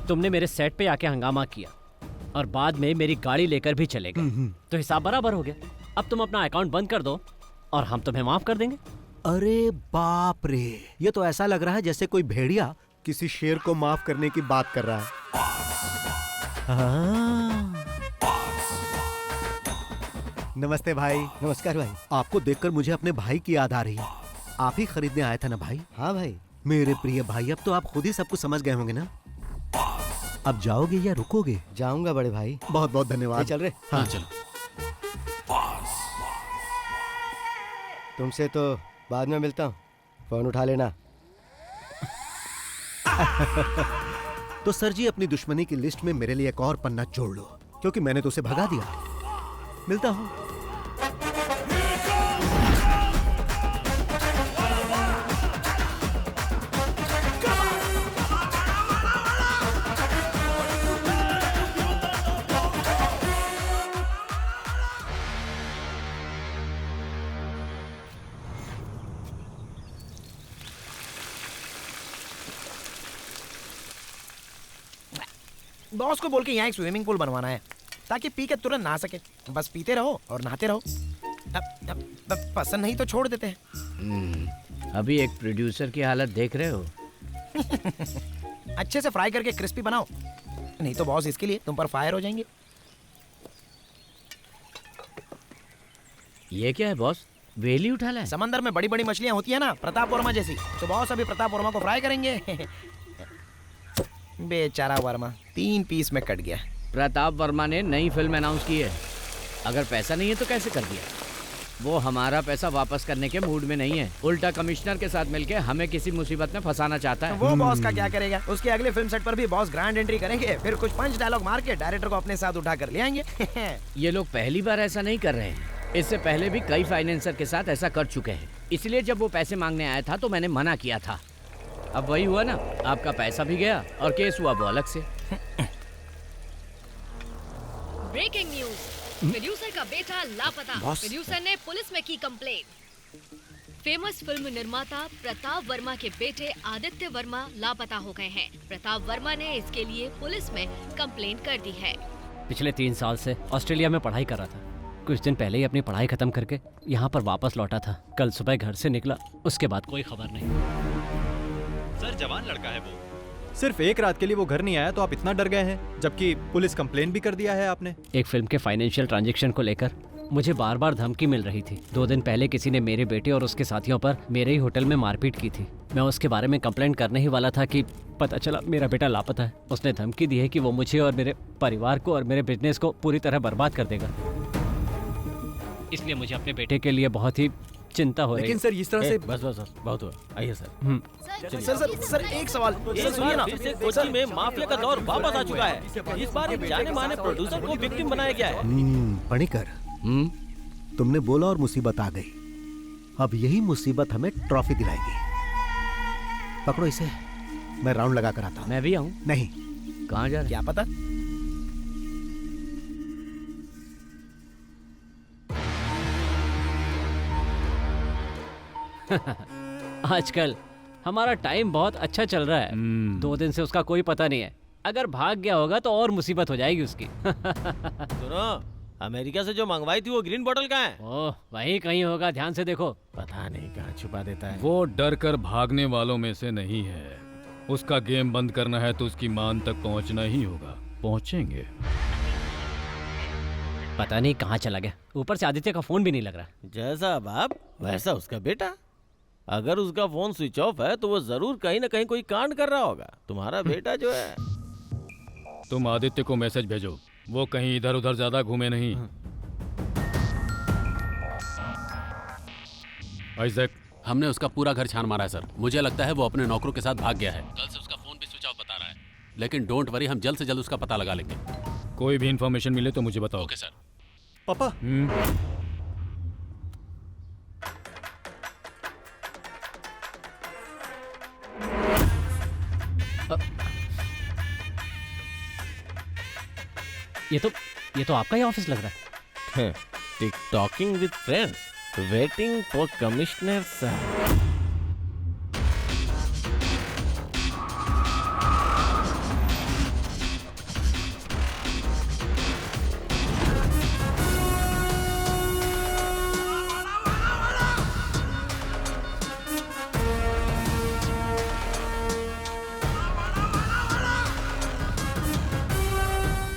तुमने मेरे सेट पे आके हंगामा किया और बाद में मेरी गाड़ी लेकर भी चले गए, तो हिसाब बराबर हो गया। अब तुम अपना अकाउंट बंद कर दो और हम तुम्हें माफ कर देंगे। अरे बाप रे, ये तो ऐसा लग रहा है जैसे कोई भेड़िया किसी शेर को माफ करने की बात कर रहा है। नमस्ते भाई। नमस्कार भाई। आपको देखकर मुझे अपने भाई की याद आ रही है। आप ही खरीदने आया था ना भाई? हाँ भाई। मेरे प्रिय भाई, अब तो आप खुद ही सब कुछ समझ गए होंगे ना? अब जाओगे या रुकोगे? जाऊंगा बड़े भाई। बहुत बहुत धन्यवाद। चल रहे? हाँ चलो। तुमसे तो बाद में मिलता हूँ, फोन उठा लेना। तो सर जी अपनी दुश्मनी की लिस्ट में मेरे लिए एक और पन्ना जोड़ लो, क्योंकि मैंने तो उसे भगा दिया। मिलता हूँ। बॉस को बोल के यहाँ एक स्विमिंग पूल बनवाना है ताकि पी के तुरंत नहा सके। बस पीते रहो और नहाते रहो। अब पसंद नहीं तो छोड़ देते हैं। अभी एक प्रोड्यूसर की हालत देख रहे हो। अच्छे से फ्राई करके क्रिस्पी बनाओ, नहीं तो बॉस इसके लिए तुम पर फायर हो जाएंगे। ये क्या है बॉस, वेली उठा लाए? समंदर में बड़ी बड़ी मछलियां होती है ना, प्रताप वर्मा जैसी, तो बॉस अभी प्रताप वर्मा को फ्राई करेंगे। बेचारा वर्मा 3 पीस में कट गया। प्रताप वर्मा ने नई फिल्म अनाउंस की है, अगर पैसा नहीं है तो कैसे कर दिया? वो हमारा पैसा वापस करने के मूड में नहीं है, उल्टा कमिश्नर के साथ मिलके हमें किसी मुसीबत में फंसाना चाहता है। वो बॉस का क्या करेगा, उसके अगले फिल्म सेट पर भी बॉस ग्रैंड एंट्री करेंगे, फिर कुछ पंच डायलॉग मार के डायरेक्टर को अपने साथ उठा कर ले आएंगे। ये लोग पहली बार ऐसा नहीं कर रहे हैं, इससे पहले भी कई फाइनेंसर के साथ ऐसा कर चुके हैं। इसलिए जब वो पैसे मांगने आया था तो मैंने मना किया था। अब वही हुआ ना, आपका पैसा भी गया और केस हुआ वो अलग से। ब्रेकिंग न्यूज, प्रोड्यूसर का बेटा लापता। प्रोड्यूसर ने पुलिस में की कंप्लेन। फेमस फिल्म निर्माता प्रताप वर्मा के बेटे आदित्य वर्मा लापता हो गए हैं। प्रताप वर्मा ने इसके लिए पुलिस में कंप्लेन कर दी है। पिछले 3 साल से ऑस्ट्रेलिया में पढ़ाई कर रहा था। कुछ दिन पहले ही अपनी पढ़ाई खत्म करके यहाँ पर वापस लौटा था। कल सुबह घर से निकला, उसके बाद कोई खबर नहीं। सर जवान लड़का है वो। सिर्फ एक रात के लिए वो घर नहीं आया तो आप इतना डर गए हैं, जबकि पुलिस कंप्लेन भी कर दिया है आपने। एक फिल्म के फाइनेंशियल ट्रांजैक्शन को लेकर मुझे बार बार धमकी मिल रही थी। 2 दिन पहले किसी ने मेरे बेटे और उसके साथियों पर मेरे ही होटल में मारपीट की थी। मैं उसके बारे में कंप्लेंट करने ही वाला था कि पता चला मेरा बेटा लापता है। उसने धमकी दी है कि वो मुझे और मेरे परिवार को और मेरे बिजनेस को पूरी तरह बर्बाद कर देगा। इसलिए मुझे अपने बेटे के लिए बहुत ही चिंता हो रही है। लेकिन सर इस तरह से बस बहुत हुआ, आइए सर। सर एक सवाल सुनिए ना। फिर से कोची में माफिया का दौर वापस आ चुका है। इस बार एक जाने माने प्रोड्यूसर को विक्टिम बनाया गया है। पणिकर, तुमने बोला और मुसीबत आ गई। अब यही मुसीबत हमें ट्रॉफी दिलाएगी। पकड़ो इसे, मैं राउंड लगा कर आता हूँ। मैं भी आऊँ? नहीं। कहाँ जा रहे? क्या पता। आजकल हमारा टाइम बहुत अच्छा चल रहा है। 2 दिन से उसका कोई पता नहीं है। अगर भाग गया होगा तो और मुसीबत हो जाएगी उसकी। सुनो, अमेरिका से जो मंगवाई थी वो ग्रीन बोतल कहाँ है? ओह, वहीं कहीं होगा, ध्यान से देखो। पता नहीं कहाँ छुपा देता है। वो डर कर भागने वालों में से नहीं है। उसका गेम बंद करना है तो उसकी मान तक पहुंचना ही होगा। पहुंचेंगे। पता नहीं कहाँ चला गया। ऊपर से आदित्य का फोन भी नहीं लग रहा। जैसा बाप वैसा उसका बेटा। अगर उसका फोन स्विच ऑफ है तो वो जरूर कहीं ना कहीं कोई कांड कर रहा होगा। तुम्हारा बेटा जो है। तुम आदित्य को मैसेज भेजो, वो कहीं इधर उधर ज्यादा घूमे नहीं। आइजैक, हमने उसका पूरा घर छान मारा है सर। मुझे लगता है वो अपने नौकरों के साथ भाग गया है। कल से उसका फोन भी स्विच ऑफ बता रहा है। लेकिन डोंट वरी, हम जल्द से जल्द उसका पता लगा लेंगे। कोई भी इंफॉर्मेशन मिले तो मुझे बताओ। Okay sir. पापा। ये तो आपका ही ऑफिस लग रहा है। TikToking with friends, waiting for commissioner sir.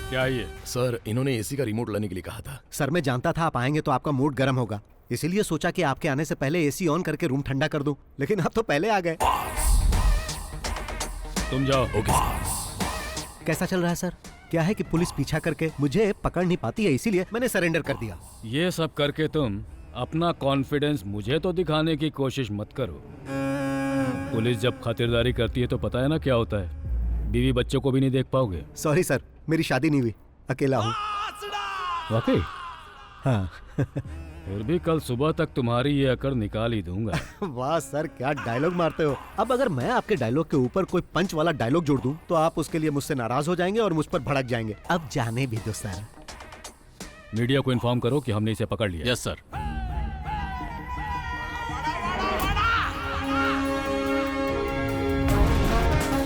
क्या ये? सर इन्होंने एसी का रिमोट लाने के लिए कहा था। सर मैं जानता था आप आएंगे तो आपका मूड गर्म होगा, इसीलिए सोचा कि आपके आने से पहले एसी ऑन करके रूम ठंडा कर दूं। लेकिन आप तो पहले आ गए। तुम जाओ। ओके। कैसा चल रहा है सर? क्या है कि पुलिस पीछा करके मुझे पकड़ नहीं पाती है, इसीलिए मैंने सरेंडर कर दिया। ये सब करके तुम अपना कॉन्फिडेंस मुझे तो दिखाने की कोशिश मत करो। पुलिस जब खातिरदारी करती है तो पता है ना क्या होता है, बीवी बच्चों को भी नहीं देख पाओगे। सॉरी सर, मेरी शादी नहीं हुई, अकेला हूँ। वाकई? हाँ। फिर भी कल सुबह तक तुम्हारी ये अकड़ निकाल ही दूंगा। वाह सर, क्या डायलॉग मारते हो। अब अगर मैं आपके डायलॉग के ऊपर कोई पंच वाला डायलॉग जोड़ दूं तो आप उसके लिए मुझसे नाराज हो जाएंगे और मुझ पर भड़क जाएंगे। अब जाने भी दो सर। मीडिया को इन्फॉर्म करो कि हमने इसे पकड़ लिया। Yes sir.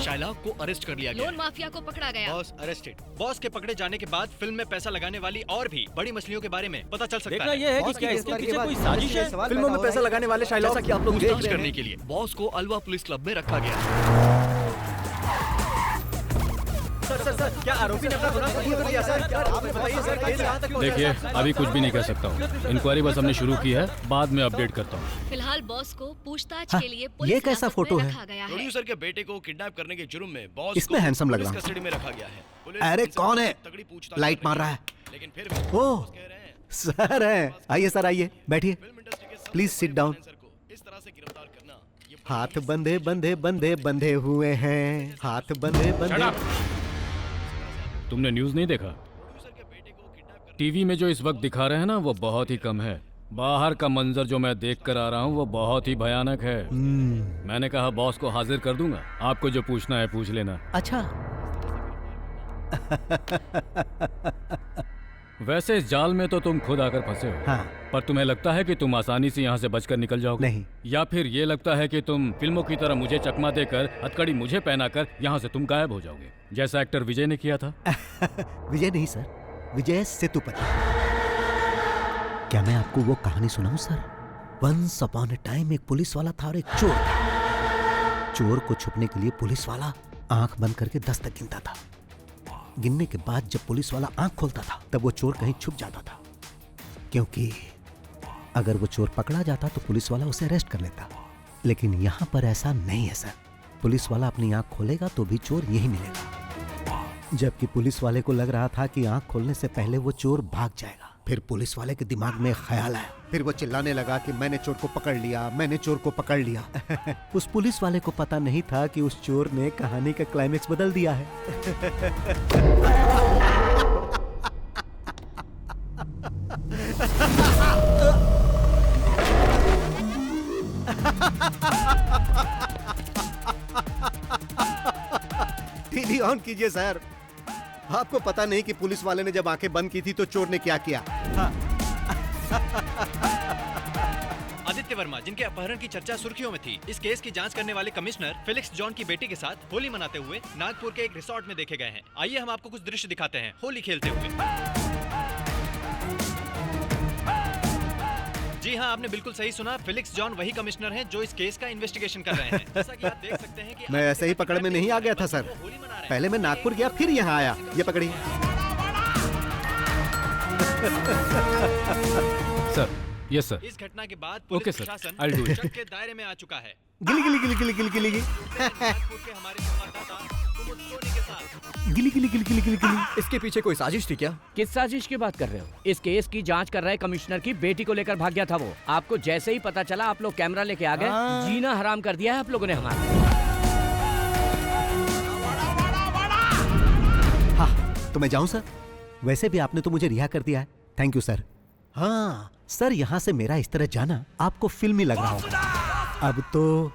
शाइलाक को अरेस्ट कर लिया गया लोन माफिया को पकड़ा गया। Boss arrested. बॉस के पकड़े जाने के बाद फिल्म में पैसा लगाने वाली और भी बड़ी मछलियों के बारे में पता चल सकता देखना है। ये है कि क्या इसके पीछे कोई साजिश है? फिल्मों में पैसा लगाने वाले शायलॉक जैसा कि आप लोग देख पूछताछ रहे करने हैं, के लिए बॉस को अलवा पुलिस क्लब में रखा गया। सर क्या आरोपी ने अपना गुनाह कबूल कर लिया सर? आपने बताइए सर, केस कहां तक पहुंचा? देखिए अभी कुछ भी नहीं कह सकता हूँ। इंक्वायरी बस हमने शुरू की है, बाद में अपडेट करता हूँ। फिलहाल बॉस को पूछताछ हाँ, के लिए ये पुलिस कैसा हिरासत फोटो में है? रखा गया है। प्रोड्यूसर के बेटे को किडनैप करने के जुर्म में बॉस इसमें हैंडसम लग रहा पुलिस कस्टडी में रखा गया है। पुलिस अरे इनसे कौन है? तगड़ी पूछताछ लाइट कर मार रही रहा है। लेकिन फिर भी ओह बॉस कह रहे हैं सर है, आइए सर आइए, बैठिए, प्लीज सिट डाउन। इस तरह से गिरफ्तार करना ये हाथ बंधे बंधे बंधे बंधे हुए हैं, हाथ बंधे बंधे। तुमने न्यूज़ नहीं देखा? टीवी में जो इस वक्त दिखा रहे हैं ना वो बहुत ही कम है। बाहर का मंजर जो मैं देख कर आ रहा हूँ वो बहुत ही भयानक है। मैंने कहा बॉस को हाजिर कर दूंगा, आपको जो पूछना है पूछ लेना। अच्छा वैसे इस जाल में तो तुम खुद आकर फंसे हो। हाँ। पर तुम्हें लगता है कि तुम आसानी से यहाँ से बचकर निकल जाओगे? नहीं। या फिर ये लगता है कि तुम फिल्मों की तरह मुझे चकमा देकर हथकड़ी मुझे पहनाकर यहाँ से तुम गायब हो जाओगे, जैसा एक्टर विजय ने किया था? विजय नहीं सर, विजय सेतुपति। क्या मैं आपको वो कहानी सुनाऊं sir? Once upon a time एक पुलिस वाला था और एक चोर था। चोर को छुपने के लिए पुलिस वाला आंख बंद करके 10 तक गिनता था। गिनने के बाद जब पुलिस वाला आंख खोलता था तब वो चोर कहीं छुप जाता था, क्योंकि अगर वो चोर पकड़ा जाता तो पुलिस वाला उसे अरेस्ट कर लेता। लेकिन यहाँ पर ऐसा नहीं है सर। पुलिस वाला अपनी आंख खोलेगा तो भी चोर यही मिलेगा। जबकि पुलिस वाले को लग रहा था कि आंख खोलने से पहले वो चोर भाग जाएगा। फिर पुलिस वाले के दिमाग में ख्याल आया, फिर वो चिल्लाने लगा कि मैंने चोर को पकड़ लिया, मैंने चोर को पकड़ लिया। उस पुलिस वाले को पता नहीं था कि उस चोर ने कहानी का क्लाइमेक्स बदल दिया है। टीवी ऑन कीजिए सर। आपको पता नहीं कि पुलिस वाले ने जब आंखें बंद की थी तो चोर ने क्या किया? आदित्य वर्मा, जिनके अपहरण की चर्चा सुर्खियों में थी, इस केस की जांच करने वाले कमिश्नर फेलिक्स जॉन की बेटी के साथ होली मनाते हुए नागपुर के एक रिसोर्ट में देखे गए हैं। आइए हम आपको कुछ दृश्य दिखाते हैं होली खेलते हुए। जी हाँ, आपने बिल्कुल सही सुना। फेलिक्स जॉन वही कमिश्नर हैं जो इस केस का इन्वेस्टिगेशन कर रहे हैं। जैसा कि आप देख सकते हैं कि मैं ऐसे ही पकड़ में नहीं आ गया था सर। पहले मैं नागपुर गया फिर यहाँ आया। ये पकड़िए सर। Yes sir. इस घटना के बाद ओके पुलिस सर, प्रशासन I'll do it. शक के दायरे में आ चुका है। गिली गिली गिली गिली गिली गिली गिली नागपुर के हमारे संवाददाता कुमुद सोनी के साथ। गिली गिली गिली गिली गिली गिली। इसके पीछे कोई साजिश थी क्या? किस साजिश की बात कर रहे हो? इस केस की जांच कर रहे कमिश्नर की बेटी को लेकर भाग गया था वो। आपको जैसे ही पता चला आप लोग कैमरा लेके आ गए। जीना हराम कर दिया है आप लोगों ने हमारा। हाँ तो मैं जाऊं सर? वैसे भी आपने तो मुझे रिहा कर दिया है। Thank you sir. हाँ सर, यहाँ से मेरा इस तरह जाना आपको फिल्मी लग रहा होगा। अब तो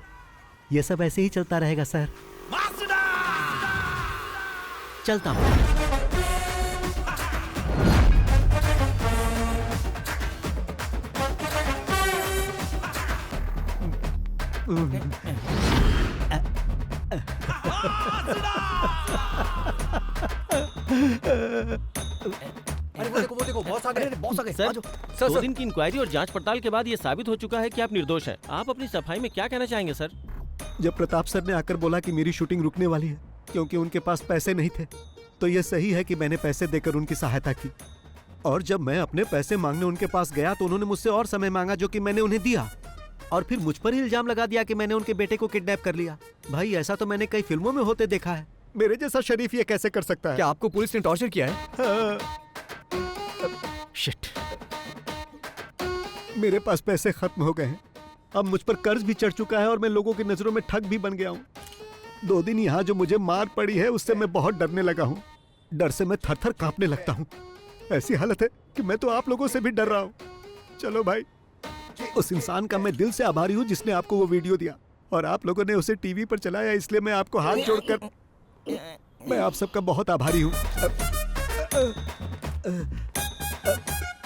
ये सब ऐसे ही चलता रहेगा सर। चलता हूँ। अरे वो देखो बॉस आ गए, बॉस आ गए। सर, सर, 2 दिन की इंक्वायरी और जांच पड़ताल के बाद ये साबित हो चुका है कि आप निर्दोष हैं। आप अपनी सफाई में क्या कहना चाहेंगे सर? जब प्रताप सर ने आकर बोला कि मेरी शूटिंग रुकने वाली है क्योंकि उनके पास पैसे नहीं थे, तो ये सही है कि मैंने पैसे देकर उनकी सहायता की। और जब मैं अपने पैसे मांगने उनके पास गया तो उन्होंने मुझसे और समय मांगा, जो कि मैंने उन्हें दिया। और फिर मुझ पर ही इल्जाम लगा दिया कि मैंने उनके बेटे को किडनैप कर लिया। भाई ऐसा तो मैंने कई फिल्मों में होते देखा है। मेरे जैसा शरीफ ये कैसे कर सकता है? क्या आपको पुलिस ने टॉर्चर किया है? हाँ। शिट। मेरे पास पैसे खत्म हो गए हैं। अब मुझ पर कर्ज भी चढ़ चुका है और मैं लोगों की नजरों में ठग भी बन गया हूँ। 2 दिन यहाँ जो मुझे मार पड़ी है उससे मैं बहुत डरने लगा हूँ। डर से मैं थर थर कांपने लगता हूँ। ऐसी हालत है कि मैं तो आप लोगों से भी डर रहा हूँ। चलो भाई, उस इंसान का मैं दिल से आभारी हूँ जिसने आपको वो वीडियो दिया और आप लोगों ने उसे टीवी पर चलाया, इसलिए मैं आपको हाथ जोड़कर मैं आप सबका बहुत आभारी हूँ।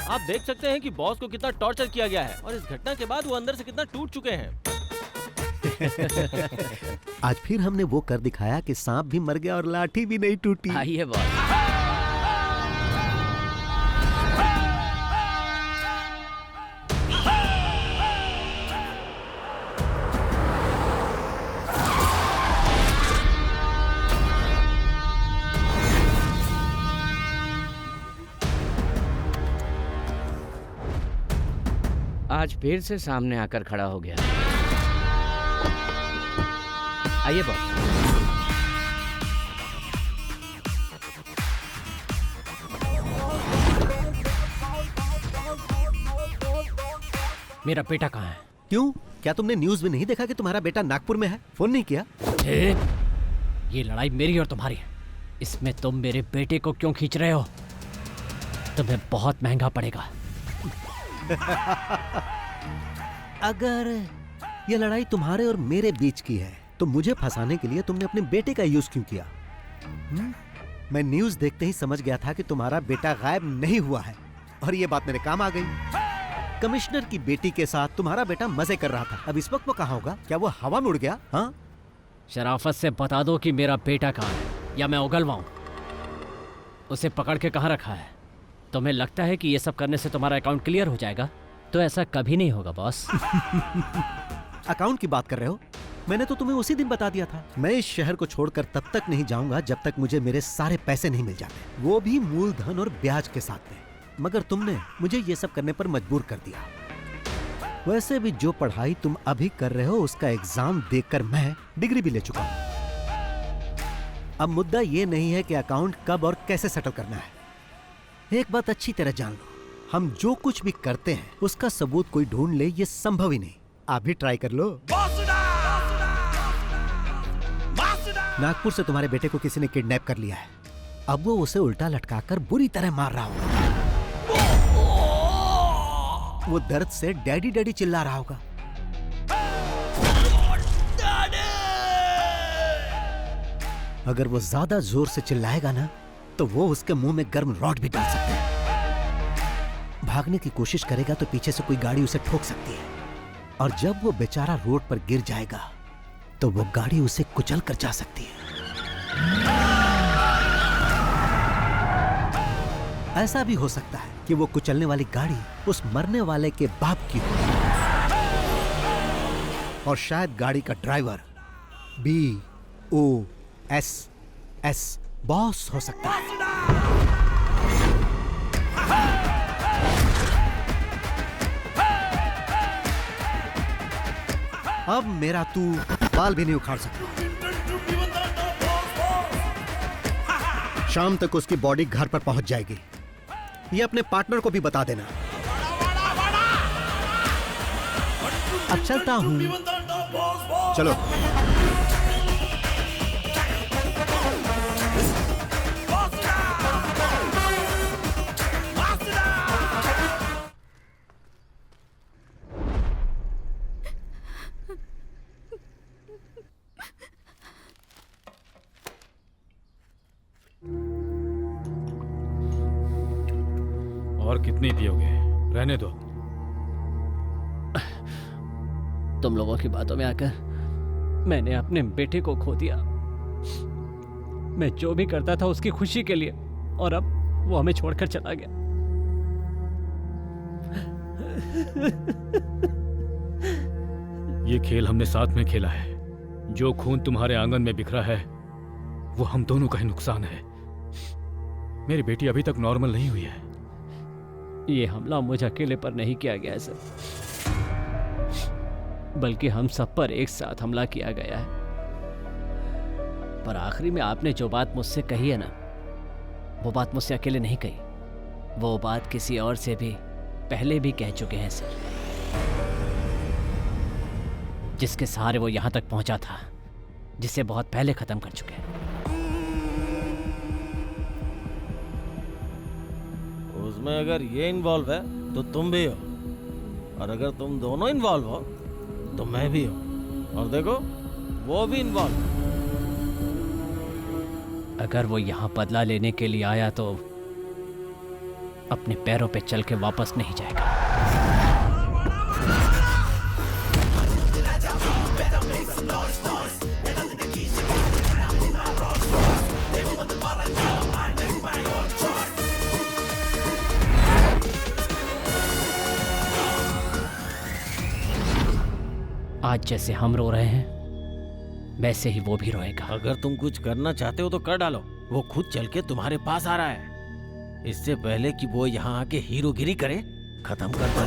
आप देख सकते हैं कि बॉस को कितना टॉर्चर किया गया है और इस घटना के बाद वो अंदर से कितना टूट चुके हैं। आज फिर हमने वो कर दिखाया कि सांप भी मर गया और लाठी भी नहीं टूटी। आइए बॉस। आज फिर से सामने आकर खड़ा हो गया। आइए बॉस। मेरा बेटा कहाँ है? क्यों, क्या तुमने न्यूज में नहीं देखा कि तुम्हारा बेटा नागपुर में है? फोन नहीं किया? ये लड़ाई मेरी और तुम्हारी है। इसमें तुम मेरे बेटे को क्यों खींच रहे हो? तुम्हें बहुत महंगा पड़ेगा। अगर ये लड़ाई तुम्हारे और मेरे बीच की है तो मुझे फंसाने के लिए तुमने अपने बेटे का यूज क्यों किया? मैं न्यूज देखते ही समझ गया था कि तुम्हारा बेटा गायब नहीं हुआ है और ये बात मेरे काम आ गई। कमिश्नर की बेटी के साथ तुम्हारा बेटा मजे कर रहा था। अब इस वक्त वो कहाँ होगा? क्या वो हवा में उड़ गया? हाँ, शराफत से बता दो कि मेरा बेटा कहाँ है या मैं उगलवाऊं। उसे पकड़ के कहाँ रखा है? तुम्हें लगता है कि ये सब करने से तुम्हारा अकाउंट क्लियर हो जाएगा? तो ऐसा कभी नहीं होगा बॉस। अकाउंट की बात कर रहे हो? मैंने तो तुम्हें उसी दिन बता दिया था। मैं इस शहर को छोड़कर तब तक नहीं जाऊंगा जब तक मुझे मेरे सारे पैसे नहीं मिल जाते, वो भी मूलधन और ब्याज के साथ में। मगर तुमने मुझे ये सब करने पर मजबूर कर दिया। वैसे भी जो पढ़ाई तुम अभी कर रहे हो उसका एग्जाम देकर मैं डिग्री भी ले चुका हूं। अब मुद्दा ये नहीं है कि अकाउंट कब और कैसे सेटल करना है। एक बात अच्छी तरह जान लो, हम जो कुछ भी करते हैं उसका सबूत कोई ढूंढ ले ये संभव ही नहीं। आप भी ट्राई कर लो। नागपुर से तुम्हारे बेटे को किसी ने किडनैप कर लिया है। अब वो उसे उल्टा लटकाकर बुरी तरह मार रहा होगा। वो दर्द से डैडी डैडी चिल्ला रहा होगा। अगर वो ज्यादा जोर से चिल्लाएगा ना तो वो उसके मुंह में गर्म रॉड भी डाल सकते हैं। भागने की कोशिश करेगा तो पीछे से कोई गाड़ी उसे ठोक सकती है और जब वो बेचारा रोड पर गिर जाएगा तो वो गाड़ी उसे कुचल कर जा सकती है। ऐसा भी हो सकता है कि वो कुचलने वाली गाड़ी उस मरने वाले के बाप की हो और शायद गाड़ी का ड्राइवर BOSS बॉस हो सकता है। अब मेरा तू बाल भी नहीं उखाड़ सकता। शाम तक उसकी बॉडी घर पर पहुंच जाएगी। ये अपने पार्टनर को भी बता देना। अब चलता हूं। चलो। और कितनी पियोगे? रहने दो। तुम लोगों की बातों में आकर मैंने अपने बेटे को खो दिया। मैं जो भी करता था उसकी खुशी के लिए और अब वो हमें छोड़कर चला गया। ये खेल हमने साथ में खेला है। जो खून तुम्हारे आंगन में बिखरा है वो हम दोनों का ही नुकसान है। मेरी बेटी अभी तक नॉर्मल नहीं हुई है। ये हमला मुझे अकेले पर नहीं किया गया है सर, बल्कि हम सब पर एक साथ हमला किया गया है। पर आखिरी में आपने जो बात मुझसे कही है ना, वो बात मुझसे अकेले नहीं कही। वो बात किसी और से भी पहले भी कह चुके हैं सर, जिसके सहारे वो यहां तक पहुंचा था, जिसे बहुत पहले खत्म कर चुके हैं। उसमें अगर ये इन्वॉल्व है तो तुम भी हो, और अगर तुम दोनों इन्वॉल्व हो तो मैं भी हूं, और देखो वो भी इन्वॉल्व। अगर वो यहाँ बदला लेने के लिए आया तो अपने पैरों पे चल के वापस नहीं जाएगा। आज जैसे हम रो रहे हैं वैसे ही वो भी रोएगा। अगर तुम कुछ करना चाहते हो तो कर डालो। वो खुद चल के तुम्हारे पास आ रहा है। इससे पहले कि वो यहाँ आके हीरोगिरी करे, खत्म कर दो।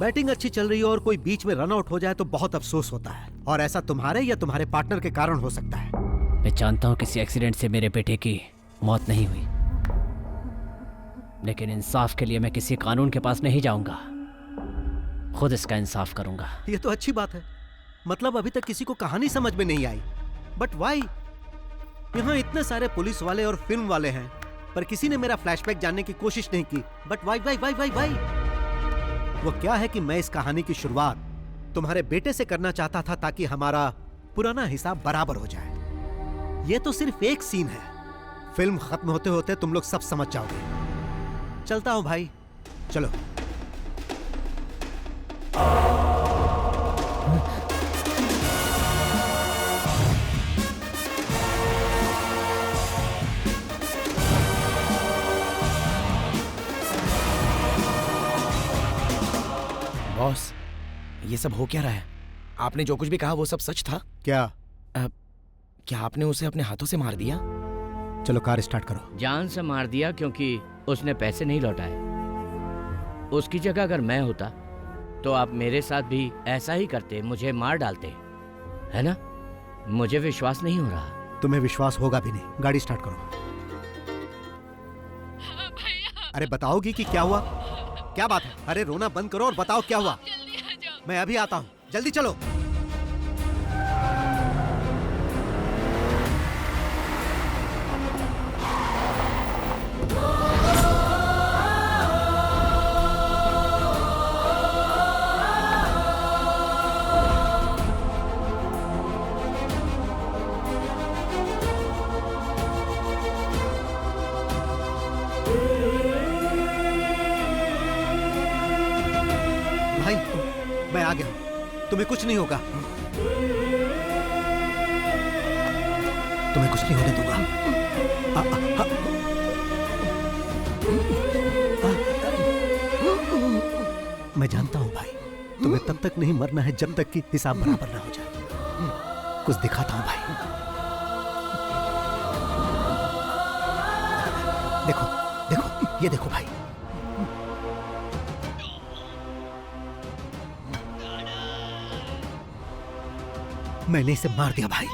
बैटिंग अच्छी चल रही हो और कोई बीच में रन आउट हो जाए तो बहुत अफसोस होता है, और ऐसा तुम्हारे या तुम्हारे पार्टनर के कारण हो सकता है। मैं जानता हूँ किसी एक्सीडेंट से मेरे बेटे की मौत नहीं हुई, लेकिन इंसाफ के लिए मैं किसी कानून के पास नहीं जाऊंगा, खुद इसका इंसाफ करूंगा। ये तो अच्छी बात है। मतलब अभी तक किसी को कहानी समझ में नहीं आई, बट वाई? यहाँ इतने सारे पुलिस वाले और फिल्म वाले हैं, पर किसी ने मेरा फ्लैशबैक जानने की कोशिश नहीं की। But why why why why why? वो क्या है कि मैं इस कहानी की शुरुआत तुम्हारे बेटे से करना चाहता था ताकि हमारा पुराना हिसाब बराबर हो जाए। ये तो सिर्फ एक सीन है, फिल्म खत्म होते होते तुम लोग सब समझ जाओगे। चलता हूं भाई, चलो। बॉस, ये सब हो क्या रहा है? आपने जो कुछ भी कहा वो सब सच था? क्या? क्या आपने उसे अपने हाथों से मार दिया? चलो कार स्टार्ट करो। जान से मार दिया क्योंकि उसने पैसे नहीं लौटाए। उसकी जगह अगर मैं होता तो आप मेरे साथ भी ऐसा ही करते, मुझे मार डालते, है ना? मुझे विश्वास नहीं हो रहा। तुम्हें विश्वास होगा भी नहीं। गाड़ी स्टार्ट करो। अरे बताओगी कि क्या हुआ? क्या बात है? अरे रोना बंद करो और बताओ क्या हुआ। मैं अभी आता हूँ, जल्दी चलो। मैं आ गया हूं, तुम्हें कुछ नहीं होगा। तुम्हें कुछ नहीं होने दूंगा। मैं जानता हूं भाई, तुम्हें तब तक नहीं मरना है जब तक कि हिसाब बराबर ना हो जाए। कुछ दिखाता हूं भाई। देखो देखो, ये देखो भाई। मैंने इसे मार दिया भाई।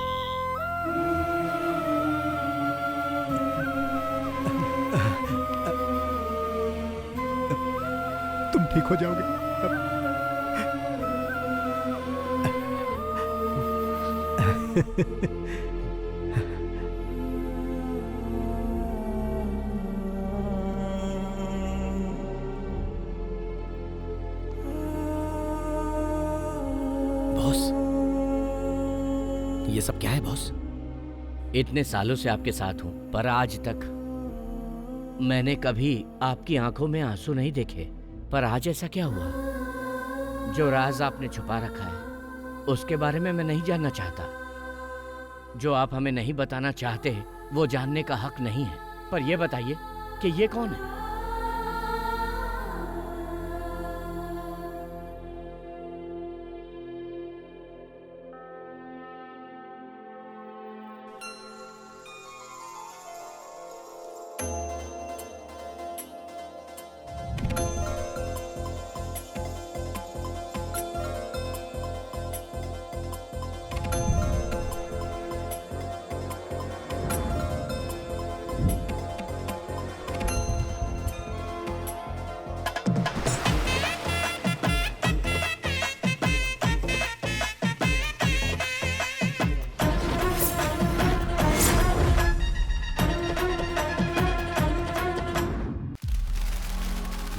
तुम ठीक हो जाओगे। बॉस, ये सब क्या है बॉस? इतने सालों से आपके साथ हूं, पर आज तक मैंने कभी आपकी आंखों में आंसू नहीं देखे। पर आज ऐसा क्या हुआ? जो राज आपने छुपा रखा है उसके बारे में मैं नहीं जानना चाहता। जो आप हमें नहीं बताना चाहते वो जानने का हक नहीं है। पर यह बताइए कि ये कौन है?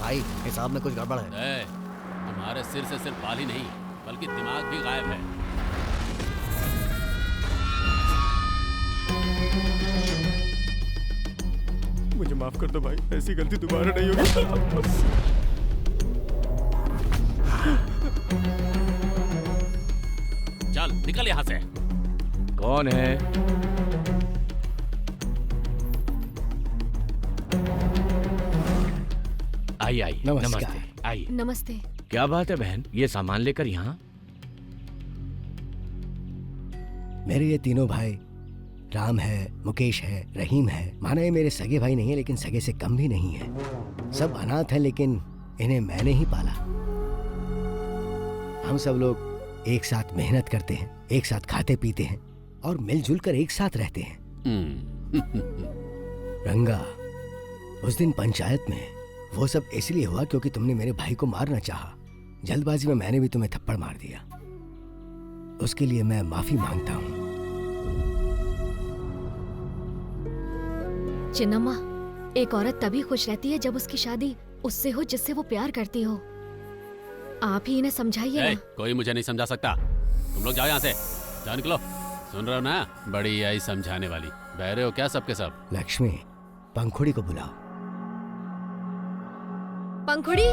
भाई हिसाब में कुछ गड़बड़ है। तुम्हारे सिर से सिर्फ बाल ही नहीं बल्कि दिमाग भी गायब है। मुझे माफ कर दो भाई, ऐसी गलती दोबारा नहीं होगी। चल निकल यहाँ से। कौन है? आई आई नमस्ते। आई नमस्ते। क्या बात है बहन, ये सामान लेकर यहाँ? मेरे ये तीनों भाई राम है, मुकेश है, रहीम है। माना ये मेरे सगे भाई नहीं है लेकिन सगे से कम भी नहीं है। सब अनाथ हैं लेकिन इन्हें मैंने ही पाला। हम सब लोग एक साथ मेहनत करते हैं, एक साथ खाते पीते हैं और मिलजुल कर एक साथ रहते हैं। रंगा, उस दिन पंचायत में वो सब इसलिए हुआ क्योंकि तुमने मेरे भाई को मारना चाहा। जल्दबाजी में मैंने भी तुम्हें थप्पड़ मार दिया। उसके लिए मैं माफी मांगता हूँ। चिन्नम्मा, एक औरत तभी खुश रहती है जब उसकी शादी उससे हो जिससे वो प्यार करती हो। आप ही इन्हें समझाइए ना। कोई मुझे नहीं समझा सकता। तुम लोग जाओ यहाँ से, जाओ निकलो। सुन रहे हो ना, बड़ी आई समझाने वाली। बहरे हो क्या सबके सब? लक्ष्मी, पंखुड़ी को बुलाओ। पंखुड़ी,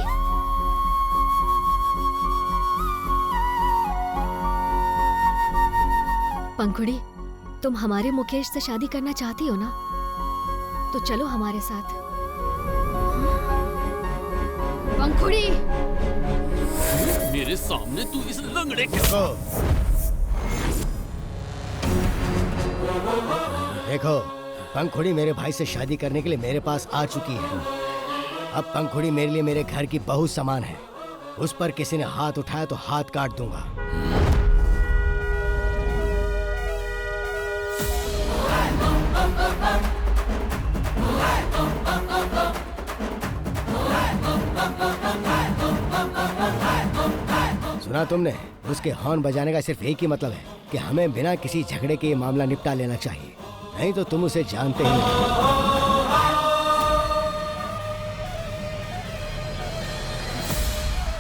पंखुड़ी, तुम हमारे मुकेश से शादी करना चाहती हो ना? तो चलो हमारे साथ। पंखुड़ी, मेरे सामने तू इस लंगड़े के देखो, पंखुड़ी मेरे भाई से शादी करने के लिए मेरे पास आ चुकी है। अब पंखुड़ी मेरे लिए मेरे घर की बहू समान है। उस पर किसी ने हाथ उठाया तो हाथ काट दूंगा। सुना तुमने? उसके हॉर्न बजाने का सिर्फ एक ही मतलब है कि हमें बिना किसी झगड़े के ये मामला निपटा लेना चाहिए, नहीं तो तुम उसे जानते ही नहीं।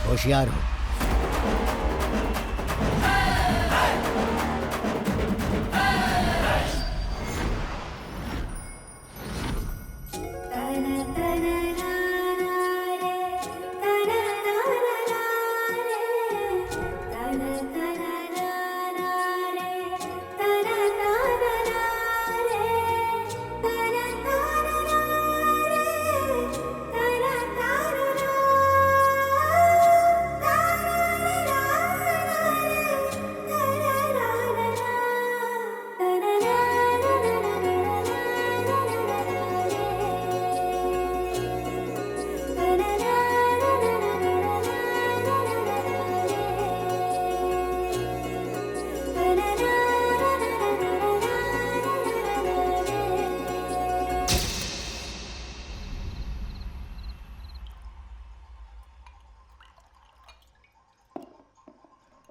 होशियार हो।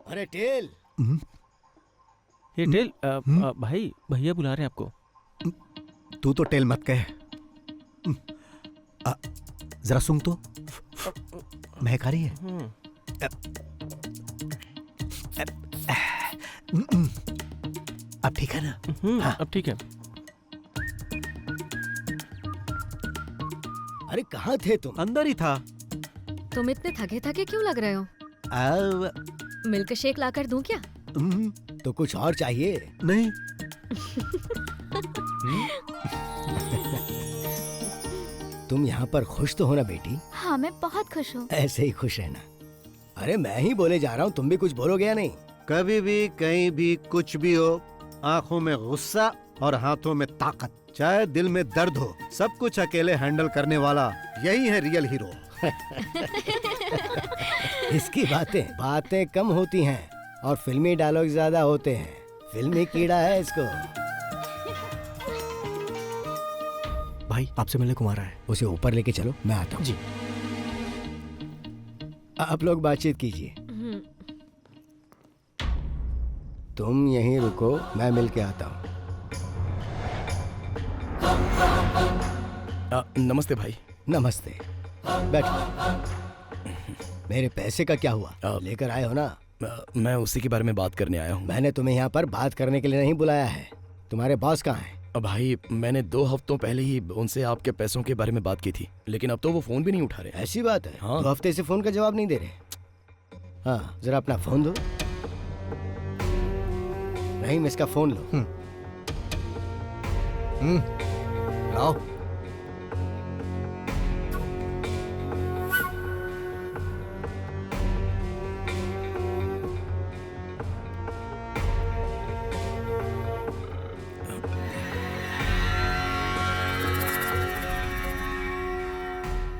अरे टेल। ये टेल, भाई भैया बुला रहे हैं आपको। तू तो टेल मत कह। जरा सुन तो, महक आ रही है। अब ठीक है ना? हाँ। अब ठीक है। अरे कहाँ थे तुम? अंदर ही था। तुम इतने थके थके क्यों लग रहे हो? मिल्क शेक लाकर दूं क्या? तो कुछ और चाहिए? नहीं। तुम यहाँ पर खुश तो हो ना बेटी? हाँ, मैं बहुत खुश हूँ। ऐसे ही खुश रहना। अरे मैं ही बोले जा रहा हूँ, तुम भी कुछ बोलोगे या नहीं? कभी भी कहीं भी कुछ भी हो, आंखों में गुस्सा और हाथों में ताकत, चाहे दिल में दर्द हो, सब कुछ अकेले हैंडल करने वाला यही है रियल हीरो। इसकी बातें कम होती हैं और फिल्मी डायलॉग ज्यादा होते हैं। फिल्मी कीड़ा है इसको। भाई आपसे मिलने को आ रहा है। उसे ऊपर लेके चलो, मैं आता हूँ। जी। आप लोग बातचीत कीजिए। तुम यहीं रुको, मैं मिल के आता हूँ। नमस्ते भाई। नमस्ते। बैठ। मेरे पैसे का क्या हुआ? लेकर आए हो ना? मैं उसी के बारे में बात करने आया हूँ। मैंने तुम्हें यहाँ पर बात करने के लिए नहीं बुलाया है। तुम्हारे बॉस कहाँ हैं? भाई मैंने 2 हफ्तों पहले ही उनसे आपके पैसों के बारे में बात की थी, लेकिन अब तो वो फोन भी नहीं उठा रहे। ऐसी बात है? हाँ। 2 हफ्ते से फोन का जवाब नहीं दे रहे। हाँ, जरा अपना फोन दो। नहीं, इसका फोन लो। लाओ।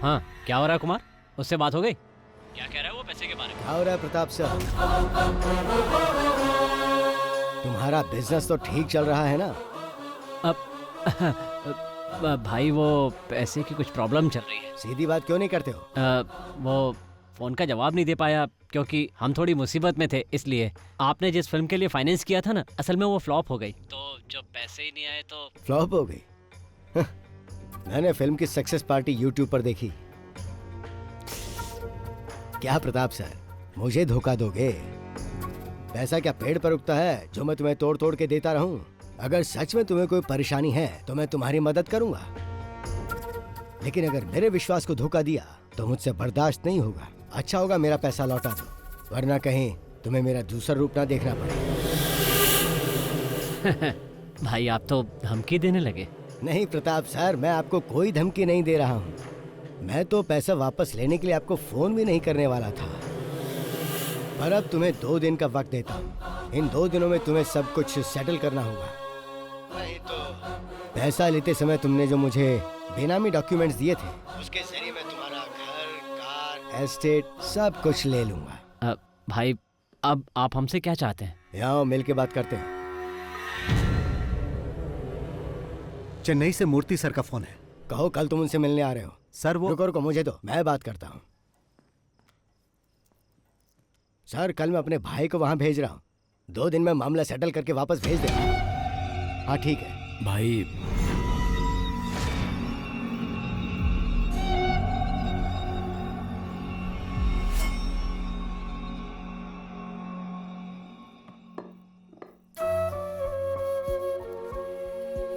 हाँ, क्या हो रहा है कुमार? उससे बात हो गई? क्या कह रहा है वो पैसे के बारे में? क्या हो रहा है प्रताप सर? तुम्हारा बिजनेस तो ठीक चल रहा है ना? अब भाई वो पैसे की कुछ प्रॉब्लम चल रही है। सीधी बात क्यों नहीं करते हो? वो फोन का जवाब नहीं दे पाया क्योंकि हम थोड़ी मुसीबत में थे, इसलिए। आपने जिस फिल्म के लिए फाइनेंस किया था ना, असल में वो फ्लॉप हो गई, तो जब पैसे ही नहीं आए तो फ्लॉप हो गई? मैंने फिल्म की सक्सेस पार्टी यूट्यूब पर देखी। क्या प्रताप सर, मुझे धोखा दोगे? पैसा क्या पेड़ पर उगता है जो मैं तुम्हें तोड़ तोड़ के देता रहूं? अगर सच में तुम्हें कोई परेशानी है तो मैं तुम्हारी मदद करूंगा, लेकिन अगर मेरे विश्वास को धोखा दिया तो मुझसे बर्दाश्त नहीं होगा। अच्छा होगा मेरा पैसा लौटा दो, वरना कहीं तुम्हें मेरा दूसरा रूप ना देखना पड़े। भाई आप तो धमकी देने लगे। नहीं प्रताप सर, मैं आपको कोई धमकी नहीं दे रहा हूँ। मैं तो पैसा वापस लेने के लिए आपको फोन भी नहीं करने वाला था, पर अब तुम्हें 2 दिन का वक्त देता हूँ। इन 2 दिनों में तुम्हें सब कुछ सेटल करना होगा, नहीं तो पैसा लेते समय तुमने जो मुझे बेनामी डॉक्यूमेंट्स दिए थे, उसके जरिए मैं तुम्हारा घर, कार, एस्टेट सब कुछ ले लूंगा। भाई अब आप हमसे क्या चाहते हैं? यहाँ मिल के बात करते हैं। चेन्नई से मूर्ति सर का फोन है। कहो कल तुम उनसे मिलने आ रहे हो। सर वो रुको मुझे दो, मैं बात करता हूँ। सर कल मैं अपने भाई को वहां भेज रहा हूँ, 2 दिन में मामला सेटल करके वापस भेज देगा। हाँ ठीक है भाई।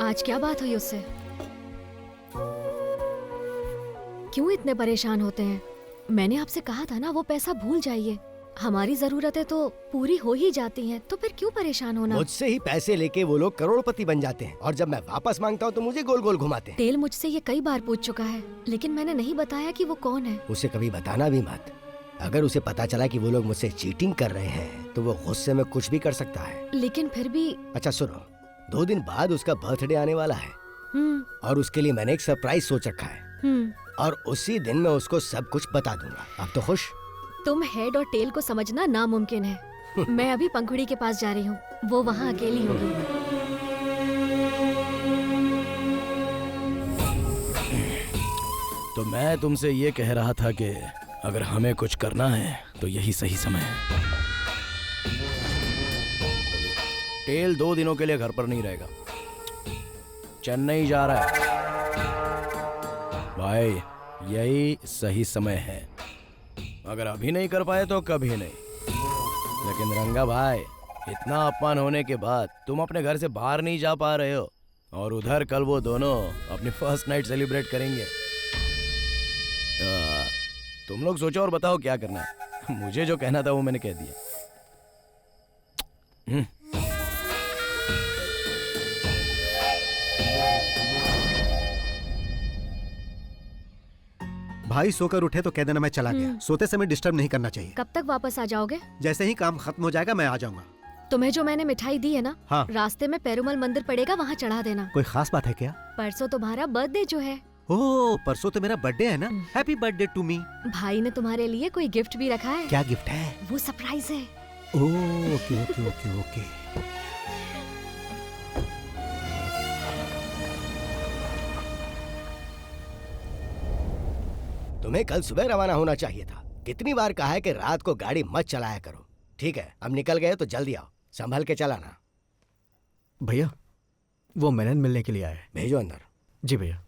आज क्या बात हुई उससे? क्यों इतने परेशान होते हैं? मैंने आपसे कहा था ना वो पैसा भूल जाइए। हमारी जरूरतें तो पूरी हो ही जाती हैं, तो फिर क्यों परेशान होना? मुझसे ही पैसे लेके वो लोग करोड़पति बन जाते हैं, और जब मैं वापस मांगता हूँ तो मुझे गोल गोल घुमाते हैं। टेल मुझसे ये कई बार पूछ चुका है, लेकिन मैंने नहीं बताया कि वो कौन है। उसे कभी बताना भी मत। अगर उसे पता चला कि वो लोग मुझसे चीटिंग कर रहे हैं तो वो गुस्से में कुछ भी कर सकता है। लेकिन फिर भी। अच्छा सुनो, 2 दिन बाद उसका बर्थडे आने वाला है, और उसके लिए मैंने एक सरप्राइज सोच रखा है, और उसी दिन मैं उसको सब कुछ बता दूंगा। अब तो खुश? तुम हेड और टेल को समझना नामुमकिन है। मैं अभी पंखुड़ी के पास जा रही हूँ, वो वहाँ अकेली होगी। तो मैं तुमसे ये कह रहा था कि अगर हमें कुछ करना है तो यही सही समय है। टेल 2 दिनों के लिए घर पर नहीं रहेगा, चेन्नई जा रहा है। भाई यही सही समय है। अगर अभी नहीं कर पाए तो कभी नहीं। लेकिन रंगा भाई, इतना अपमान होने के बाद तुम अपने घर से बाहर नहीं जा पा रहे हो, और उधर कल वो दोनों अपनी फर्स्ट नाइट सेलिब्रेट करेंगे। तुम लोग सोचो और बताओ क्या करना है। मुझे जो कहना था वो मैंने कह दिया। भाई सोकर उठे तो कह देना मैं चला गया। सोते समय डिस्टर्ब नहीं करना चाहिए। कब तक वापस आ जाओगे? जैसे ही काम खत्म हो जाएगा मैं आ जाऊंगा। तुम्हें जो मैंने मिठाई दी है ना, हाँ। रास्ते में पेरुमल मंदिर पड़ेगा, वहाँ चढ़ा देना। कोई खास बात है क्या? परसों तुम्हारा बर्थडे जो है। ओह, परसों तो मेरा बर्थडे है ना। Happy birthday to me. भाई ने तुम्हारे लिए कोई गिफ्ट भी रखा है। क्या गिफ्ट है? वो सरप्राइज है। ओह, ओके ओके ओके ओके। तुम्हें कल सुबह रवाना होना चाहिए था। कितनी बार कहा है कि रात को गाड़ी मत चलाया करो। ठीक है, अब निकल गए तो जल्दी आओ, संभल के चलाना। भैया वो मेनन मिलने के लिए आए। भेजो अंदर। जी भैया।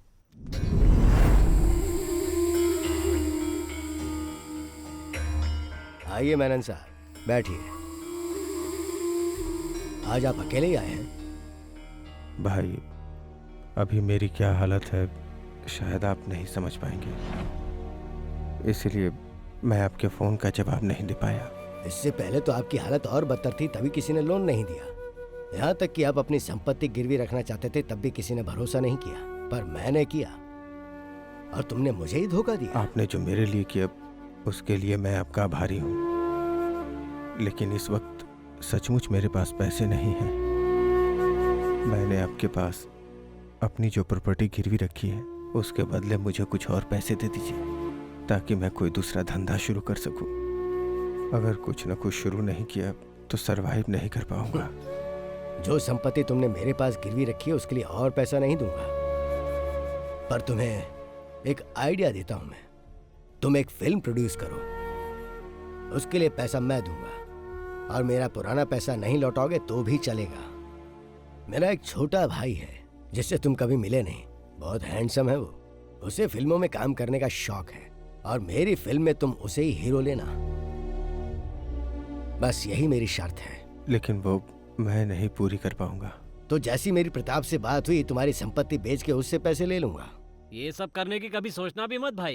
आइए मेनन साहब, बैठिए। आज आप अकेले ही आए हैं? भाई, अभी मेरी क्या हालत है शायद आप नहीं समझ पाएंगे, इसलिए मैं आपके फ़ोन का जवाब नहीं दे पाया। इससे पहले तो आपकी हालत और बदतर थी, तभी किसी ने लोन नहीं दिया। यहाँ तक कि आप अपनी संपत्ति गिरवी रखना चाहते थे, तब भी किसी ने भरोसा नहीं किया, पर मैंने किया और तुमने मुझे ही धोखा दिया। आपने जो मेरे लिए किया उसके लिए मैं आपका आभारी हूँ, लेकिन इस वक्त सचमुच मेरे पास पैसे नहीं हैं। मैंने आपके पास अपनी जो प्रॉपर्टी गिरवी रखी है उसके बदले मुझे कुछ और पैसे दे दीजिए, ताकि मैं कोई दूसरा धंधा शुरू कर सकूं। अगर कुछ न कुछ शुरू नहीं किया तो सरवाइव नहीं कर पाऊंगा। जो संपत्ति तुमने मेरे पास गिरवी रखी है उसके लिए और पैसा नहीं दूंगा, पर तुम्हें एक आइडिया देता हूं मैं। तुम एक फिल्म प्रोड्यूस करो, उसके लिए पैसा मैं दूंगा, और मेरा पुराना पैसा नहीं लौटाओगे तो भी चलेगा। मेरा एक छोटा भाई है जिससे तुम कभी मिले नहीं, बहुत हैंडसम है वो। उसे फिल्मों में काम करने का शौक है और मेरी फिल्म में तुम उसे ही हीरो लेना। बस यही मेरी शर्त है। लेकिन वो मैं नहीं पूरी कर पाऊंगा। तो जैसी मेरी प्रताप से बात हुई, तुम्हारी संपत्ति बेच के उससे पैसे ले लूंगा। ये सब करने की कभी सोचना भी मत भाई।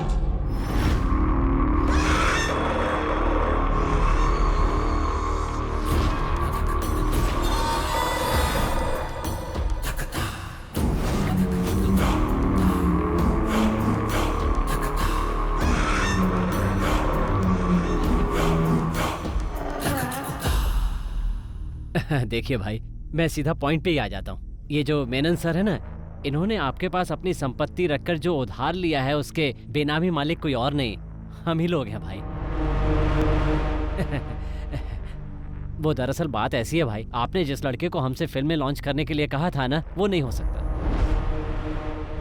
देखिए भाई, मैं सीधा पॉइंट पे ही आ जाता हूँ। ये जो मेनन सर है ना, इन्होंने आपके पास अपनी संपत्ति रखकर जो उधार लिया है उसके बेनामी मालिक कोई और नहीं, हम ही लोग हैं भाई। वो दरअसल बात ऐसी है भाई, आपने जिस लड़के को हमसे फिल्म में लॉन्च करने के लिए कहा था ना, वो नहीं हो सकता।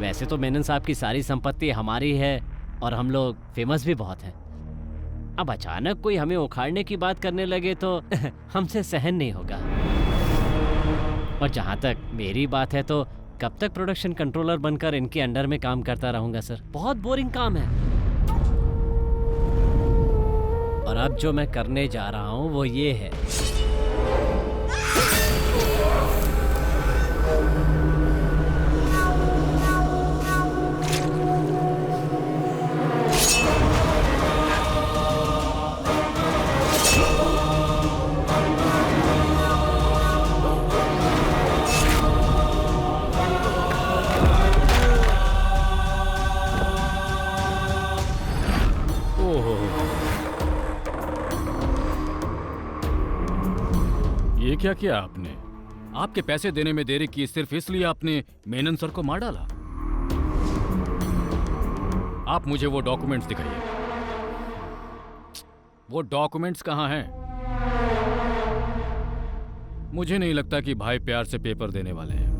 वैसे तो मेनन साहब की सारी संपत्ति हमारी है और हम लोग फेमस भी बहुत हैं। अब अचानक कोई हमें उखाड़ने की बात करने लगे तो हमसे सहन नहीं होगा। और जहाँ तक मेरी बात है तो कब तक प्रोडक्शन कंट्रोलर बनकर इनके अंडर में काम करता रहूंगा सर, बहुत बोरिंग काम है। और अब जो मैं करने जा रहा हूँ वो ये है, ये क्या किया आपने? आपके पैसे देने में देरी की सिर्फ इसलिए आपने मेनन सर को मार डाला? आप मुझे वो डॉक्यूमेंट्स दिखाइए। वो डॉक्यूमेंट्स कहाँ हैं? मुझे नहीं लगता कि भाई प्यार से पेपर देने वाले हैं।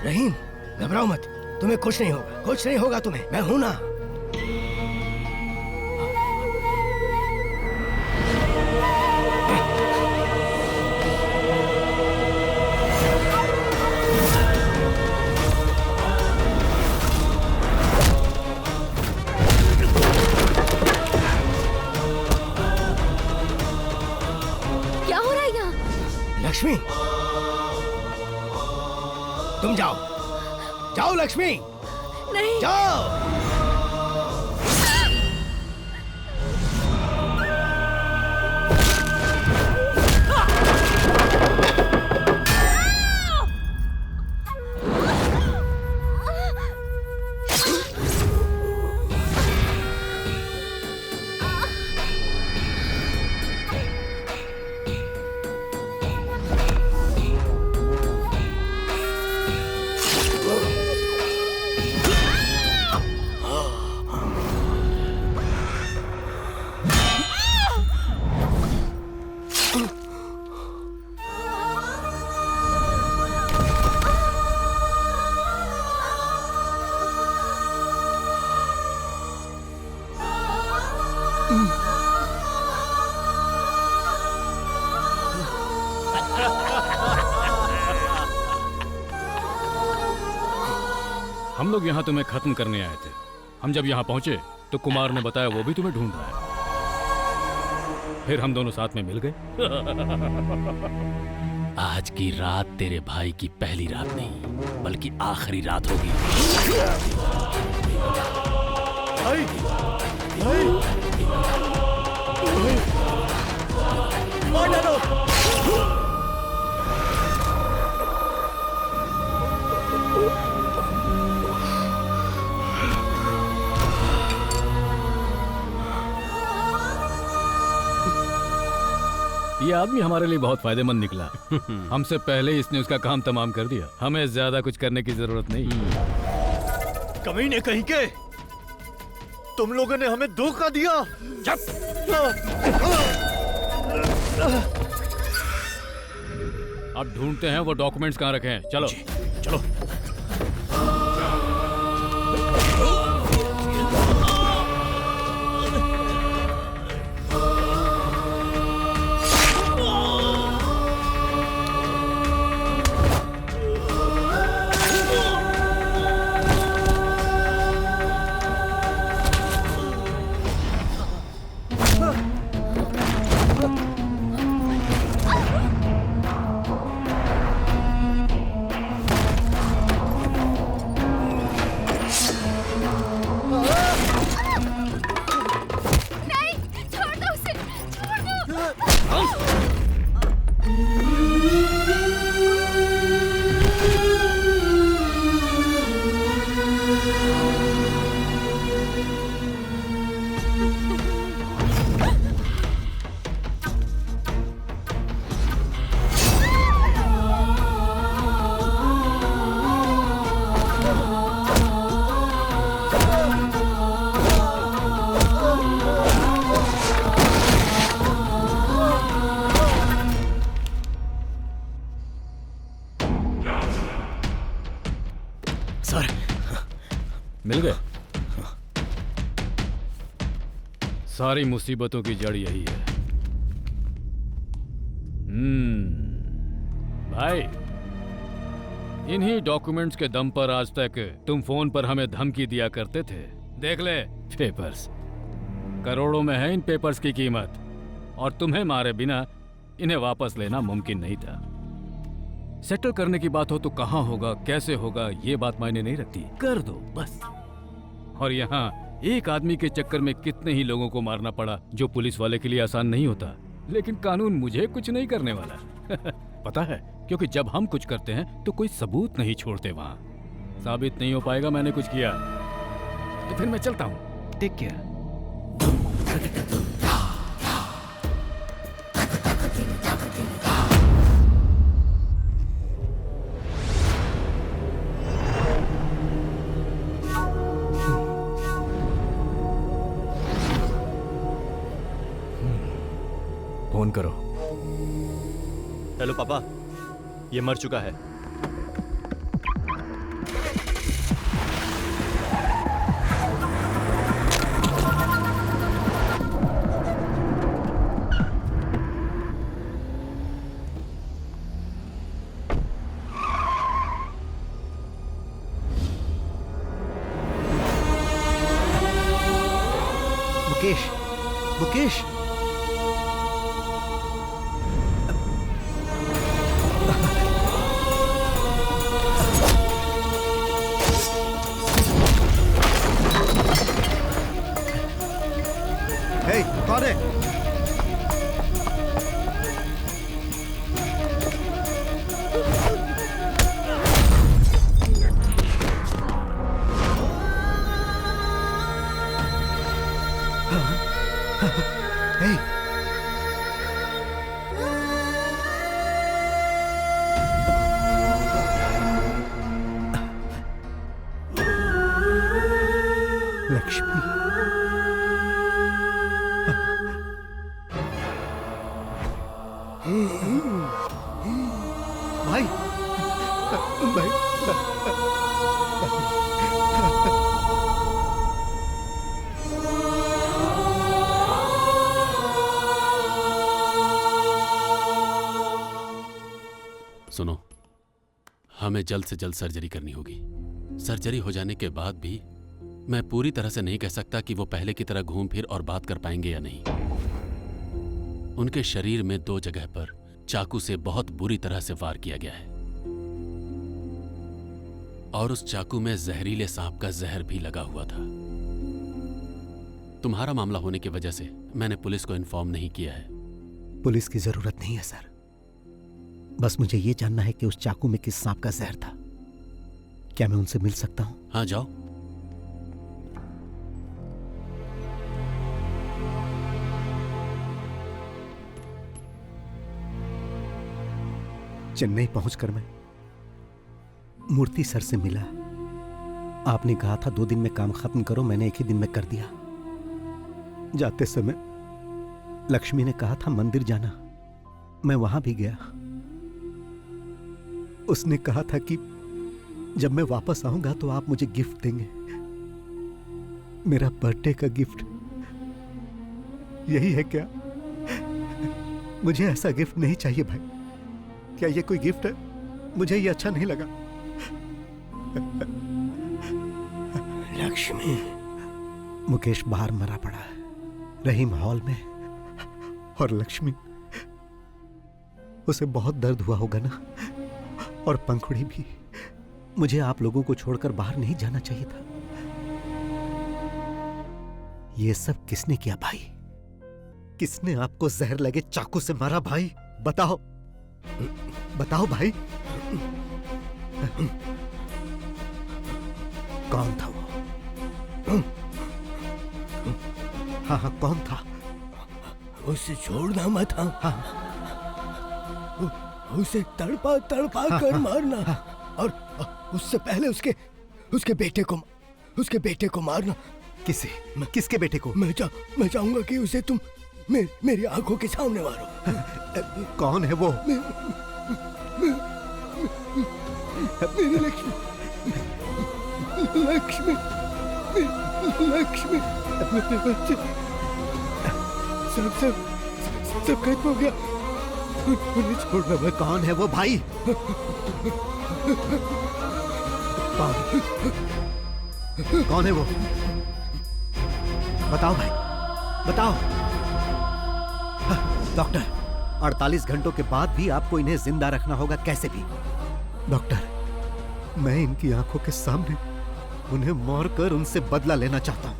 रहीम, घबराओ मत, तुम्हें कुछ नहीं होगा, कुछ नहीं होगा तुम्हें, मैं हूं ना। क्या हो रहा है यहाँ? लक्ष्मी, तुम जाओ, जाओ लक्ष्मी, नहीं जाओ। हम लोग यहाँ तुम्हें खत्म करने आए थे। हम जब यहाँ पहुंचे तो कुमार ने बताया वो भी तुम्हें ढूंढ रहा है। फिर हम दोनों साथ में मिल गए। आज की रात तेरे भाई की पहली रात नहीं बल्कि आखिरी रात होगी। ये आदमी हमारे लिए बहुत फायदेमंद निकला। हमसे पहले इसने उसका काम तमाम कर दिया। हमें ज्यादा कुछ करने की जरूरत नहीं। कमीने कहीं के, तुम लोगों ने हमें धोखा दिया। अब ढूंढते हैं वो डॉक्यूमेंट्स कहाँ रखे हैं। चलो चलो। मिल गए। सारी मुसीबतों की जड़ यही है। भाई, इन्हीं डॉक्यूमेंट्स के दम पर आज तक तुम फोन पर हमें धमकी दिया करते थे। देख ले पेपर्स, करोड़ों में है इन पेपर्स की कीमत, और तुम्हें मारे बिना इन्हें वापस लेना मुमकिन नहीं था। सेटल करने की बात हो तो कहां होगा, कैसे होगा, ये बात मायने नहीं रखती, कर दो बस। और यहाँ एक आदमी के चक्कर में कितने ही लोगों को मारना पड़ा, जो पुलिस वाले के लिए आसान नहीं होता। लेकिन कानून मुझे कुछ नहीं करने वाला। पता है, क्योंकि जब हम कुछ करते हैं तो कोई सबूत नहीं छोड़ते। वहां साबित नहीं हो पाएगा मैंने कुछ किया, तो फिर मैं चलता हूं। Take care. फोन करो। हेलो पापा, ये मर चुका है। मुकेश, मुकेश, कौन है? लक्ष्मी। भाई भाई सुनो, हमें जल्द से जल्द सर्जरी करनी होगी। सर्जरी हो जाने के बाद भी मैं पूरी तरह से नहीं कह सकता कि वो पहले की तरह घूम फिर और बात कर पाएंगे या नहीं। उनके शरीर में 2 जगह पर चाकू से बहुत बुरी तरह से वार किया गया है और उस चाकू में जहरीले सांप का जहर भी लगा हुआ था। तुम्हारा मामला होने की वजह से मैंने पुलिस को इन्फॉर्म नहीं किया है। पुलिस की जरूरत नहीं है सर, बस मुझे ये जानना है कि उस चाकू में किस सांप का जहर था। क्या मैं उनसे मिल सकता हूं? हाँ, जाओ। चेन्नई पहुंचकर मैं मूर्ति सर से मिला। आपने कहा था 2 दिन में काम खत्म करो, मैंने 1 ही दिन में कर दिया। जाते समय लक्ष्मी ने कहा था मंदिर जाना, मैं वहां भी गया। उसने कहा था कि जब मैं वापस आऊंगा तो आप मुझे गिफ्ट देंगे, मेरा बर्थडे का गिफ्ट। यही है क्या? मुझे ऐसा गिफ्ट नहीं चाहिए भाई। क्या ये कोई गिफ्ट है? मुझे ये अच्छा नहीं लगा। लक्ष्मी। मुकेश बाहर मरा पड़ा है, रहीम हॉल में, और लक्ष्मी, उसे बहुत दर्द हुआ होगा ना, और पंखुड़ी भी। मुझे आप लोगों को छोड़कर बाहर नहीं जाना चाहिए था। ये सब किसने किया भाई? किसने आपको जहर लगे चाकू से मारा भाई? बताओ, बताओ भाई। कौन था वो? हाँ हाँ, कौन था? उसे छोड़ना मत। हाँ, उसे तड़पा तड़पा कर मारना, और उससे पहले उसके बेटे को मारना। किसके बेटे को? मैं चाहूंगा कि उसे तुम मेरी आंखों के सामने मारो। कौन है वो? मेरी लक्ष्मी, लक्ष्मी, लक्ष्मी, मेरे बच्चे। सब खत्म हो गया। उन्हें छोड़ना मत। कौन है वो भाई? कौन है वो? बताओ भाई, बताओ। डॉक्टर, 48 घंटों के बाद भी आपको इन्हें जिंदा रखना होगा, कैसे भी। डॉक्टर, मैं इनकी आंखों के सामने उन्हें मारकर उनसे बदला लेना चाहता हूं।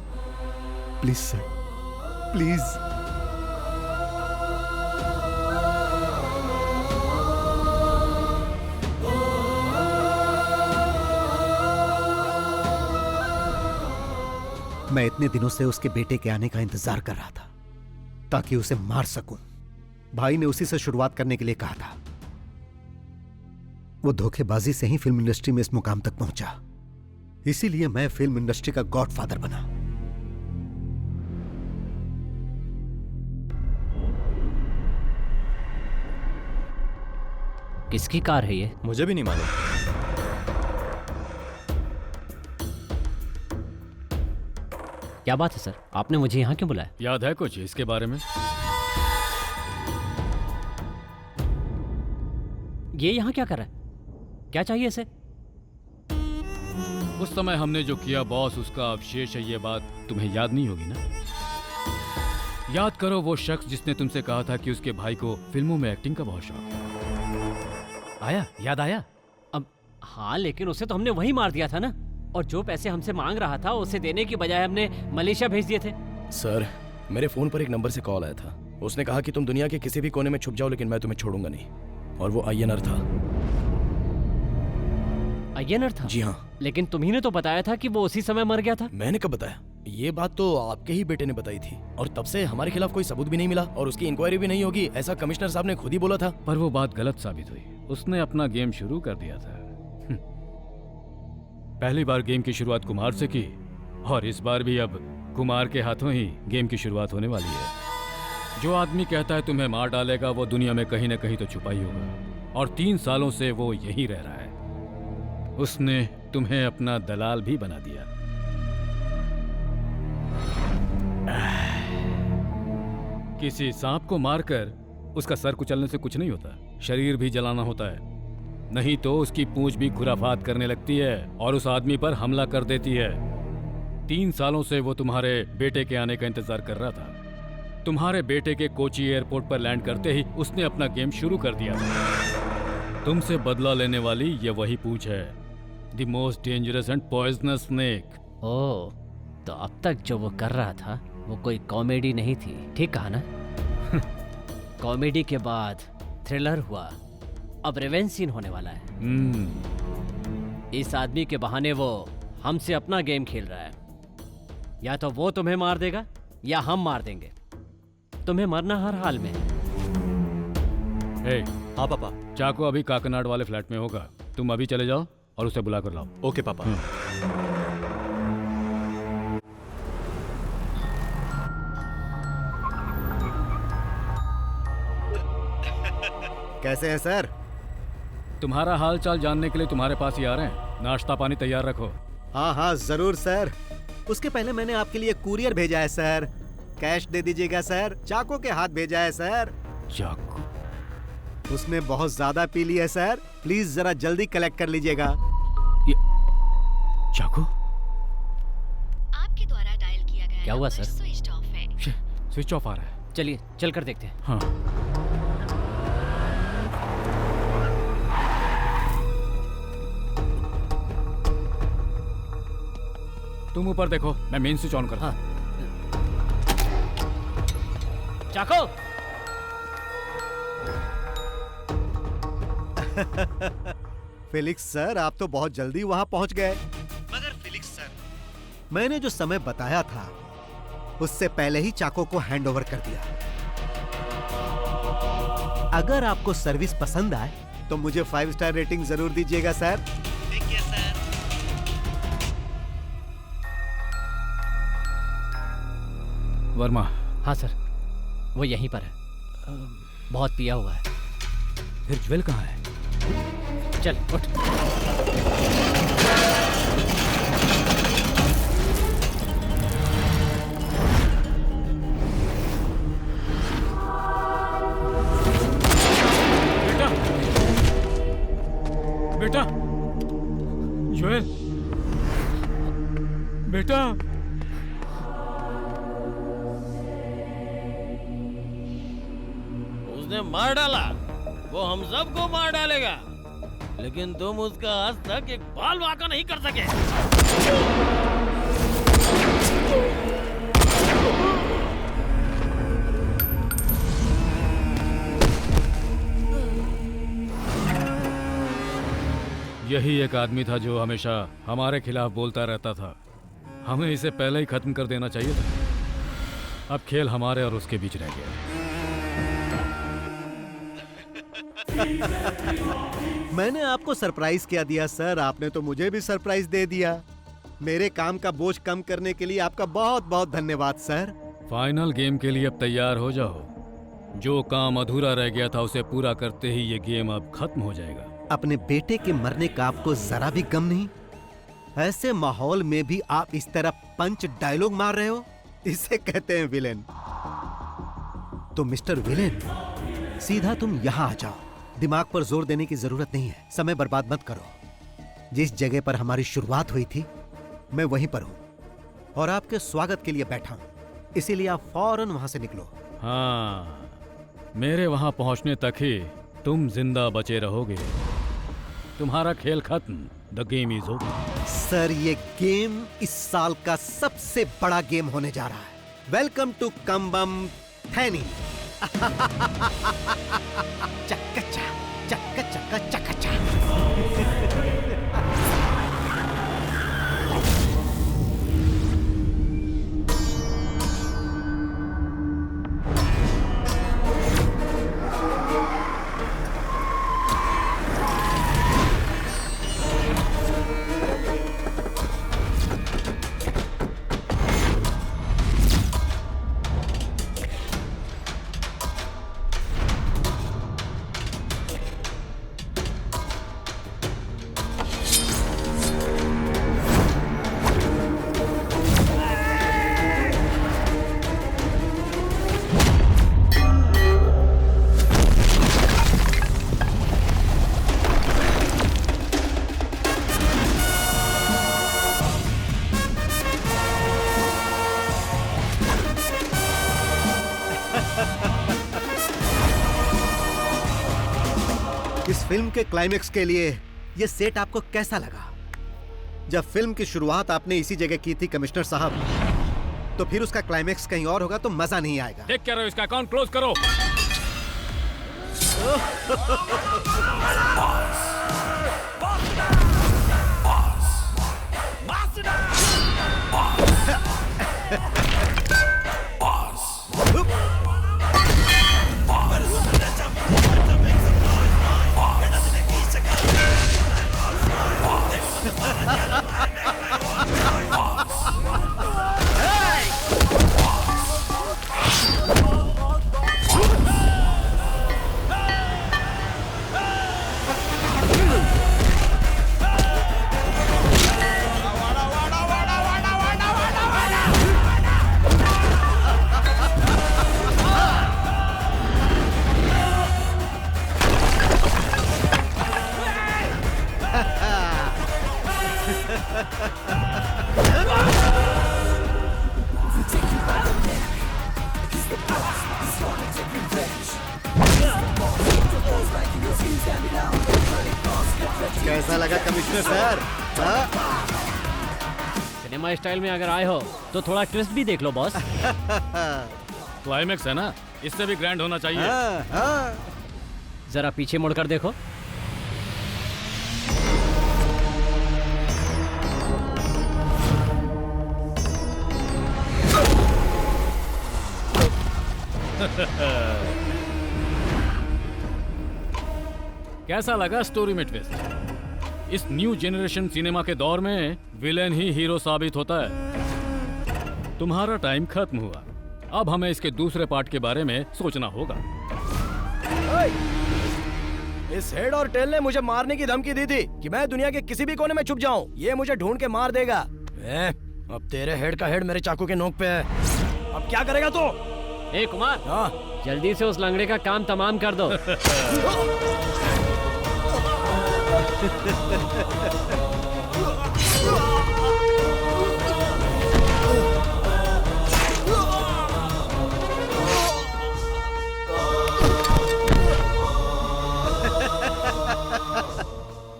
Please sir, please. मैं इतने दिनों से उसके बेटे के आने का इंतजार कर रहा था ताकि उसे मार सकूं। भाई ने उसी से शुरुआत करने के लिए कहा था। वो धोखेबाजी से ही फिल्म इंडस्ट्री में इस मुकाम तक पहुंचा, इसीलिए मैं फिल्म इंडस्ट्री का गॉडफादर बना। किसकी कार है ये? मुझे भी नहीं मालूम। क्या बात है सर, आपने मुझे यहाँ क्यों बुलाया? याद है कुछ इसके बारे में? ये यहाँ क्या कर रहा है? क्या चाहिए इसे? उस समय हमने जो किया बॉस, उसका अवशेष है ये बात तुम्हें याद नहीं होगी ना? याद करो वो शख्स जिसने तुमसे कहा था कि उसके भाई को फिल्मों में एक्टिंग का बहुत शौक। आया? याद आया? अब हाँ, लेकिन उसे तो हमने वही मार दिया था ना, और जो पैसे हमसे मांग रहा था उसे देने की बजाय हमने मलेशिया भेज दिए थे। सर, मेरे फोन पर एक नंबर से कॉल आया था। उसने कहा कि तुम दुनिया के किसी भी कोने में छुप जाओ लेकिन मैं तुम्हें छोड़ूंगा नहीं, और वो अय्यनर था। अय्यनर था? जी हाँ। लेकिन तुम्ही ने तो बताया था कि वो उसी समय मर गया था। मैंने कब बताया? ये बात तो आपके ही बेटे ने बताई थी, और तब से हमारे खिलाफ कोई सबूत भी नहीं मिला और उसकी इंक्वायरी भी नहीं होगी, ऐसा कमिश्नर साहब ने खुद ही बोला था। पर वो बात गलत साबित हुई। उसने अपना गेम शुरू कर दिया था। पहली बार गेम की शुरुआत कुमार से की, और इस बार भी अब कुमार के हाथों ही गेम की शुरुआत होने वाली है। जो आदमी कहता है तुम्हें मार डालेगा वो दुनिया में कहीं न कहीं तो छुपा ही होगा, और 3 सालों से वो यहीं रह रहा है। उसने तुम्हें अपना दलाल भी बना दिया। किसी सांप को मारकर उसका सर कुचलने से कुछ नहीं होता, शरीर भी जलाना होता है, नहीं तो उसकी पूंछ भी खुराफात करने लगती है और उस आदमी पर हमला कर देती है। 3 सालों से वो तुम्हारे बेटे के आने का इंतजार कर रहा था। तुम्हारे बेटे के कोची एयरपोर्ट पर लैंड करते ही उसने अपना गेम शुरू कर दिया था। तुमसे बदला लेने वाली ये वही पूंछ है, the most dangerous and poisonous snake. Oh, तो अब तक जो वो कर रहा था वो कोई कॉमेडी नहीं थी, ठीक कहा ना? कॉमेडी के बाद थ्रिलर हुआ, अब रिवेंज सीन होने वाला है। इस आदमी के बहाने वो हमसे अपना गेम खेल रहा है। या तो वो तुम्हें मार देगा या हम मार देंगे। तुम्हें मरना हर हाल में। हे, हाँ पापा। चाको अभी काकनाड वाले फ्लैट में होगा, तुम अभी चले जाओ और उसे बुला कर लाओ। ओके पापा। कैसे हैं सर? तुम्हारा हाल चाल जानने के लिए तुम्हारे पास ही आ रहे हैं। नाश्ता पानी तैयार रखो। हाँ हाँ जरूर सर। उसके पहले मैंने आपके लिए कुरियर भेजा है सर, कैश दे दीजिएगा सर। चाको के हाथ भेजा है सर। चाको? उसने बहुत ज्यादा पी लिया है सर, प्लीज जरा जल्दी कलेक्ट कर लीजिएगा। चाको? आपके द्वारा डायल किया गया क्या हुआ सर? स्विच ऑफ है। स्विच ऑफ आ रहा है। चलिए चल कर देखते हैं। हाँ। तुम ऊपर देखो, मैं मेन स्विच ऑन करता हूं। चाको! फेलिक्स सर, आप तो बहुत जल्दी वहां पहुंच गए। मगर फेलिक्स सर, मैंने जो समय बताया था उससे पहले ही चाको को हैंडओवर कर दिया। अगर आपको सर्विस पसंद आए तो मुझे 5 स्टार रेटिंग जरूर दीजिएगा सर। ठीक है सर। वर्मा? हाँ सर, वो यहीं पर है। बहुत पिया हुआ है। फिर ज्वेल कहाँ है? चल उठ। बेटा, ज्वेल, बेटा। उसने मार डाला, वो हम सबको मार डालेगा, लेकिन तुम उसका आज तक एक बाल वाका नहीं कर सके। यही एक आदमी था जो हमेशा हमारे खिलाफ बोलता रहता था। हमें इसे पहले ही खत्म कर देना चाहिए था। अब खेल हमारे और उसके बीच रह गया। मैंने आपको सरप्राइज क्या दिया सर, आपने तो मुझे भी सरप्राइज दे दिया। मेरे काम का बोझ कम करने के लिए आपका बहुत बहुत धन्यवाद सर। फाइनल गेम के लिए अब तैयार हो जाओ। जो काम अधूरा रह गया था उसे पूरा करते ही ये गेम अब खत्म हो जाएगा। अपने बेटे के मरने का आपको जरा भी गम नहीं? ऐसे माहौल में भी आप इस तरह पंच डायलॉग मार रहे हो, इसे कहते हैं विलेन। तो मिस्टर विलेन, सीधा तुम यहां आ जाओ। दिमाग पर जोर देने की जरूरत नहीं है, समय बर्बाद मत करो। जिस जगह पर हमारी शुरुआत हुई थी मैं वहीं पर हूं और आपके स्वागत के लिए बैठा हूं, इसीलिए आप फौरन वहां से निकलो। हाँ, मेरे वहां पहुंचने तक ही तुम जिंदा बचे रहोगे। तुम्हारा खेल खत्म। The game is over. Sir, ये गेम इस साल का सबसे बड़ा गेम होने जा रहा है। Welcome to Cumbum Theni. चक्का चक्का चक्का चक्का। फिल्म के क्लाइमेक्स के लिए ये सेट आपको कैसा लगा? जब फिल्म की शुरुआत आपने इसी जगह की थी कमिश्नर साहब, तो फिर उसका क्लाइमेक्स कहीं और होगा तो मजा नहीं आएगा। देख क्या रहे हो, इसका अकाउंट क्लोज करो। कैसा लगा कमिश्नर सर? सिनेमा स्टाइल में अगर आए हो तो थोड़ा ट्विस्ट भी देख लो बॉस। क्लाइमेक्स है ना, इससे भी ग्रैंड होना चाहिए। जरा पीछे मुड़कर देखो। कैसा लगा स्टोरी में ट्विस्ट? इस न्यू जनरेशन सिनेमा के दौर में विलेन ही हीरो साबित होता है। तुम्हारा टाइम खत्म हुआ, अब हमें इसके दूसरे पार्ट के बारे में सोचना होगा। इस हेड और टेल ने मुझे मारने की धमकी दी थी कि मैं दुनिया के किसी भी कोने में छुप जाऊं, ये मुझे ढूंढ के मार देगा। अब तेरे हेड का हेड मेरे चाकू के नोक पे है, अब क्या करेगा तू? ए कुमार, जल्दी से उस लंगड़े का काम तमाम कर दो।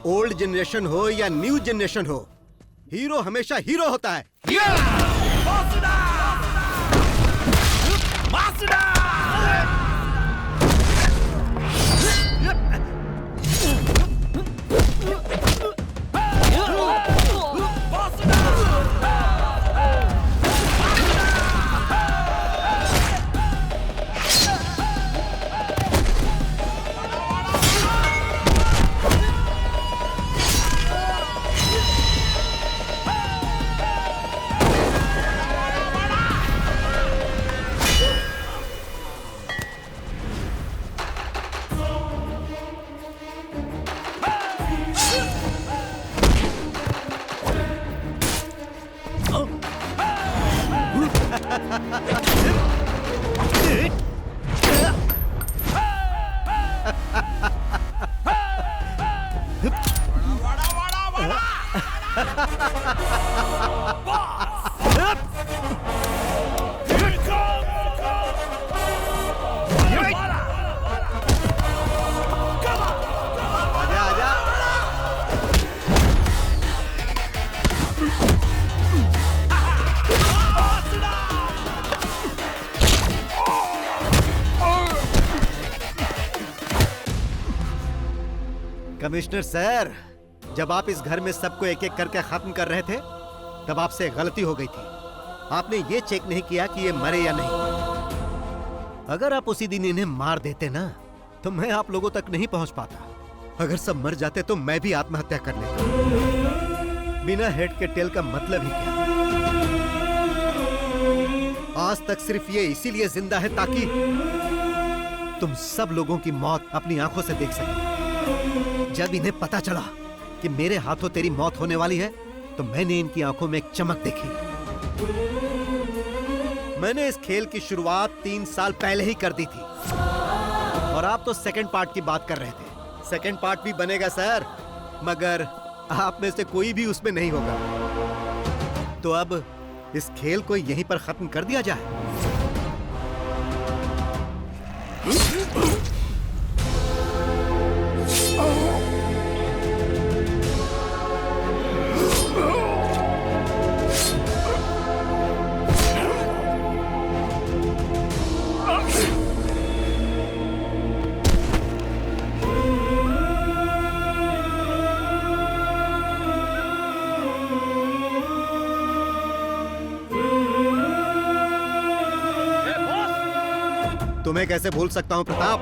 ओल्ड जनरेशन हो या न्यू जनरेशन हो, हीरो हमेशा हीरो होता है। कमिश्नर सर, जब आप इस घर में सबको एक एक करके खत्म कर रहे थे, तब आपसे गलती हो गई थी। आपने ये चेक नहीं किया कि ये मरे या नहीं। अगर आप उसी दिन इन्हें मार देते ना, तो मैं आप लोगों तक नहीं पहुंच पाता। अगर सब मर जाते तो मैं भी आत्महत्या कर लेता। बिना हेड के टेल का मतलब ही क्या? आज तक सिर्फ ये इसीलिए जिंदा है ताकि तुम सब लोगों की मौत अपनी आंखों से देख सके। जब इन्हें पता चला कि मेरे हाथों तेरी मौत होने वाली है, तो मैंने इनकी आंखों में एक चमक देखी। मैंने इस खेल की शुरुआत 3 साल पहले ही कर दी थी, और आप तो सेकंड पार्ट की बात कर रहे थे। सेकंड पार्ट भी बनेगा सर, मगर आप में से कोई भी उसमें नहीं होगा। तो अब इस खेल को यहीं पर खत्म कर दिया जाए। Oh तुम्हें कैसे भूल सकता हूँ प्रताप?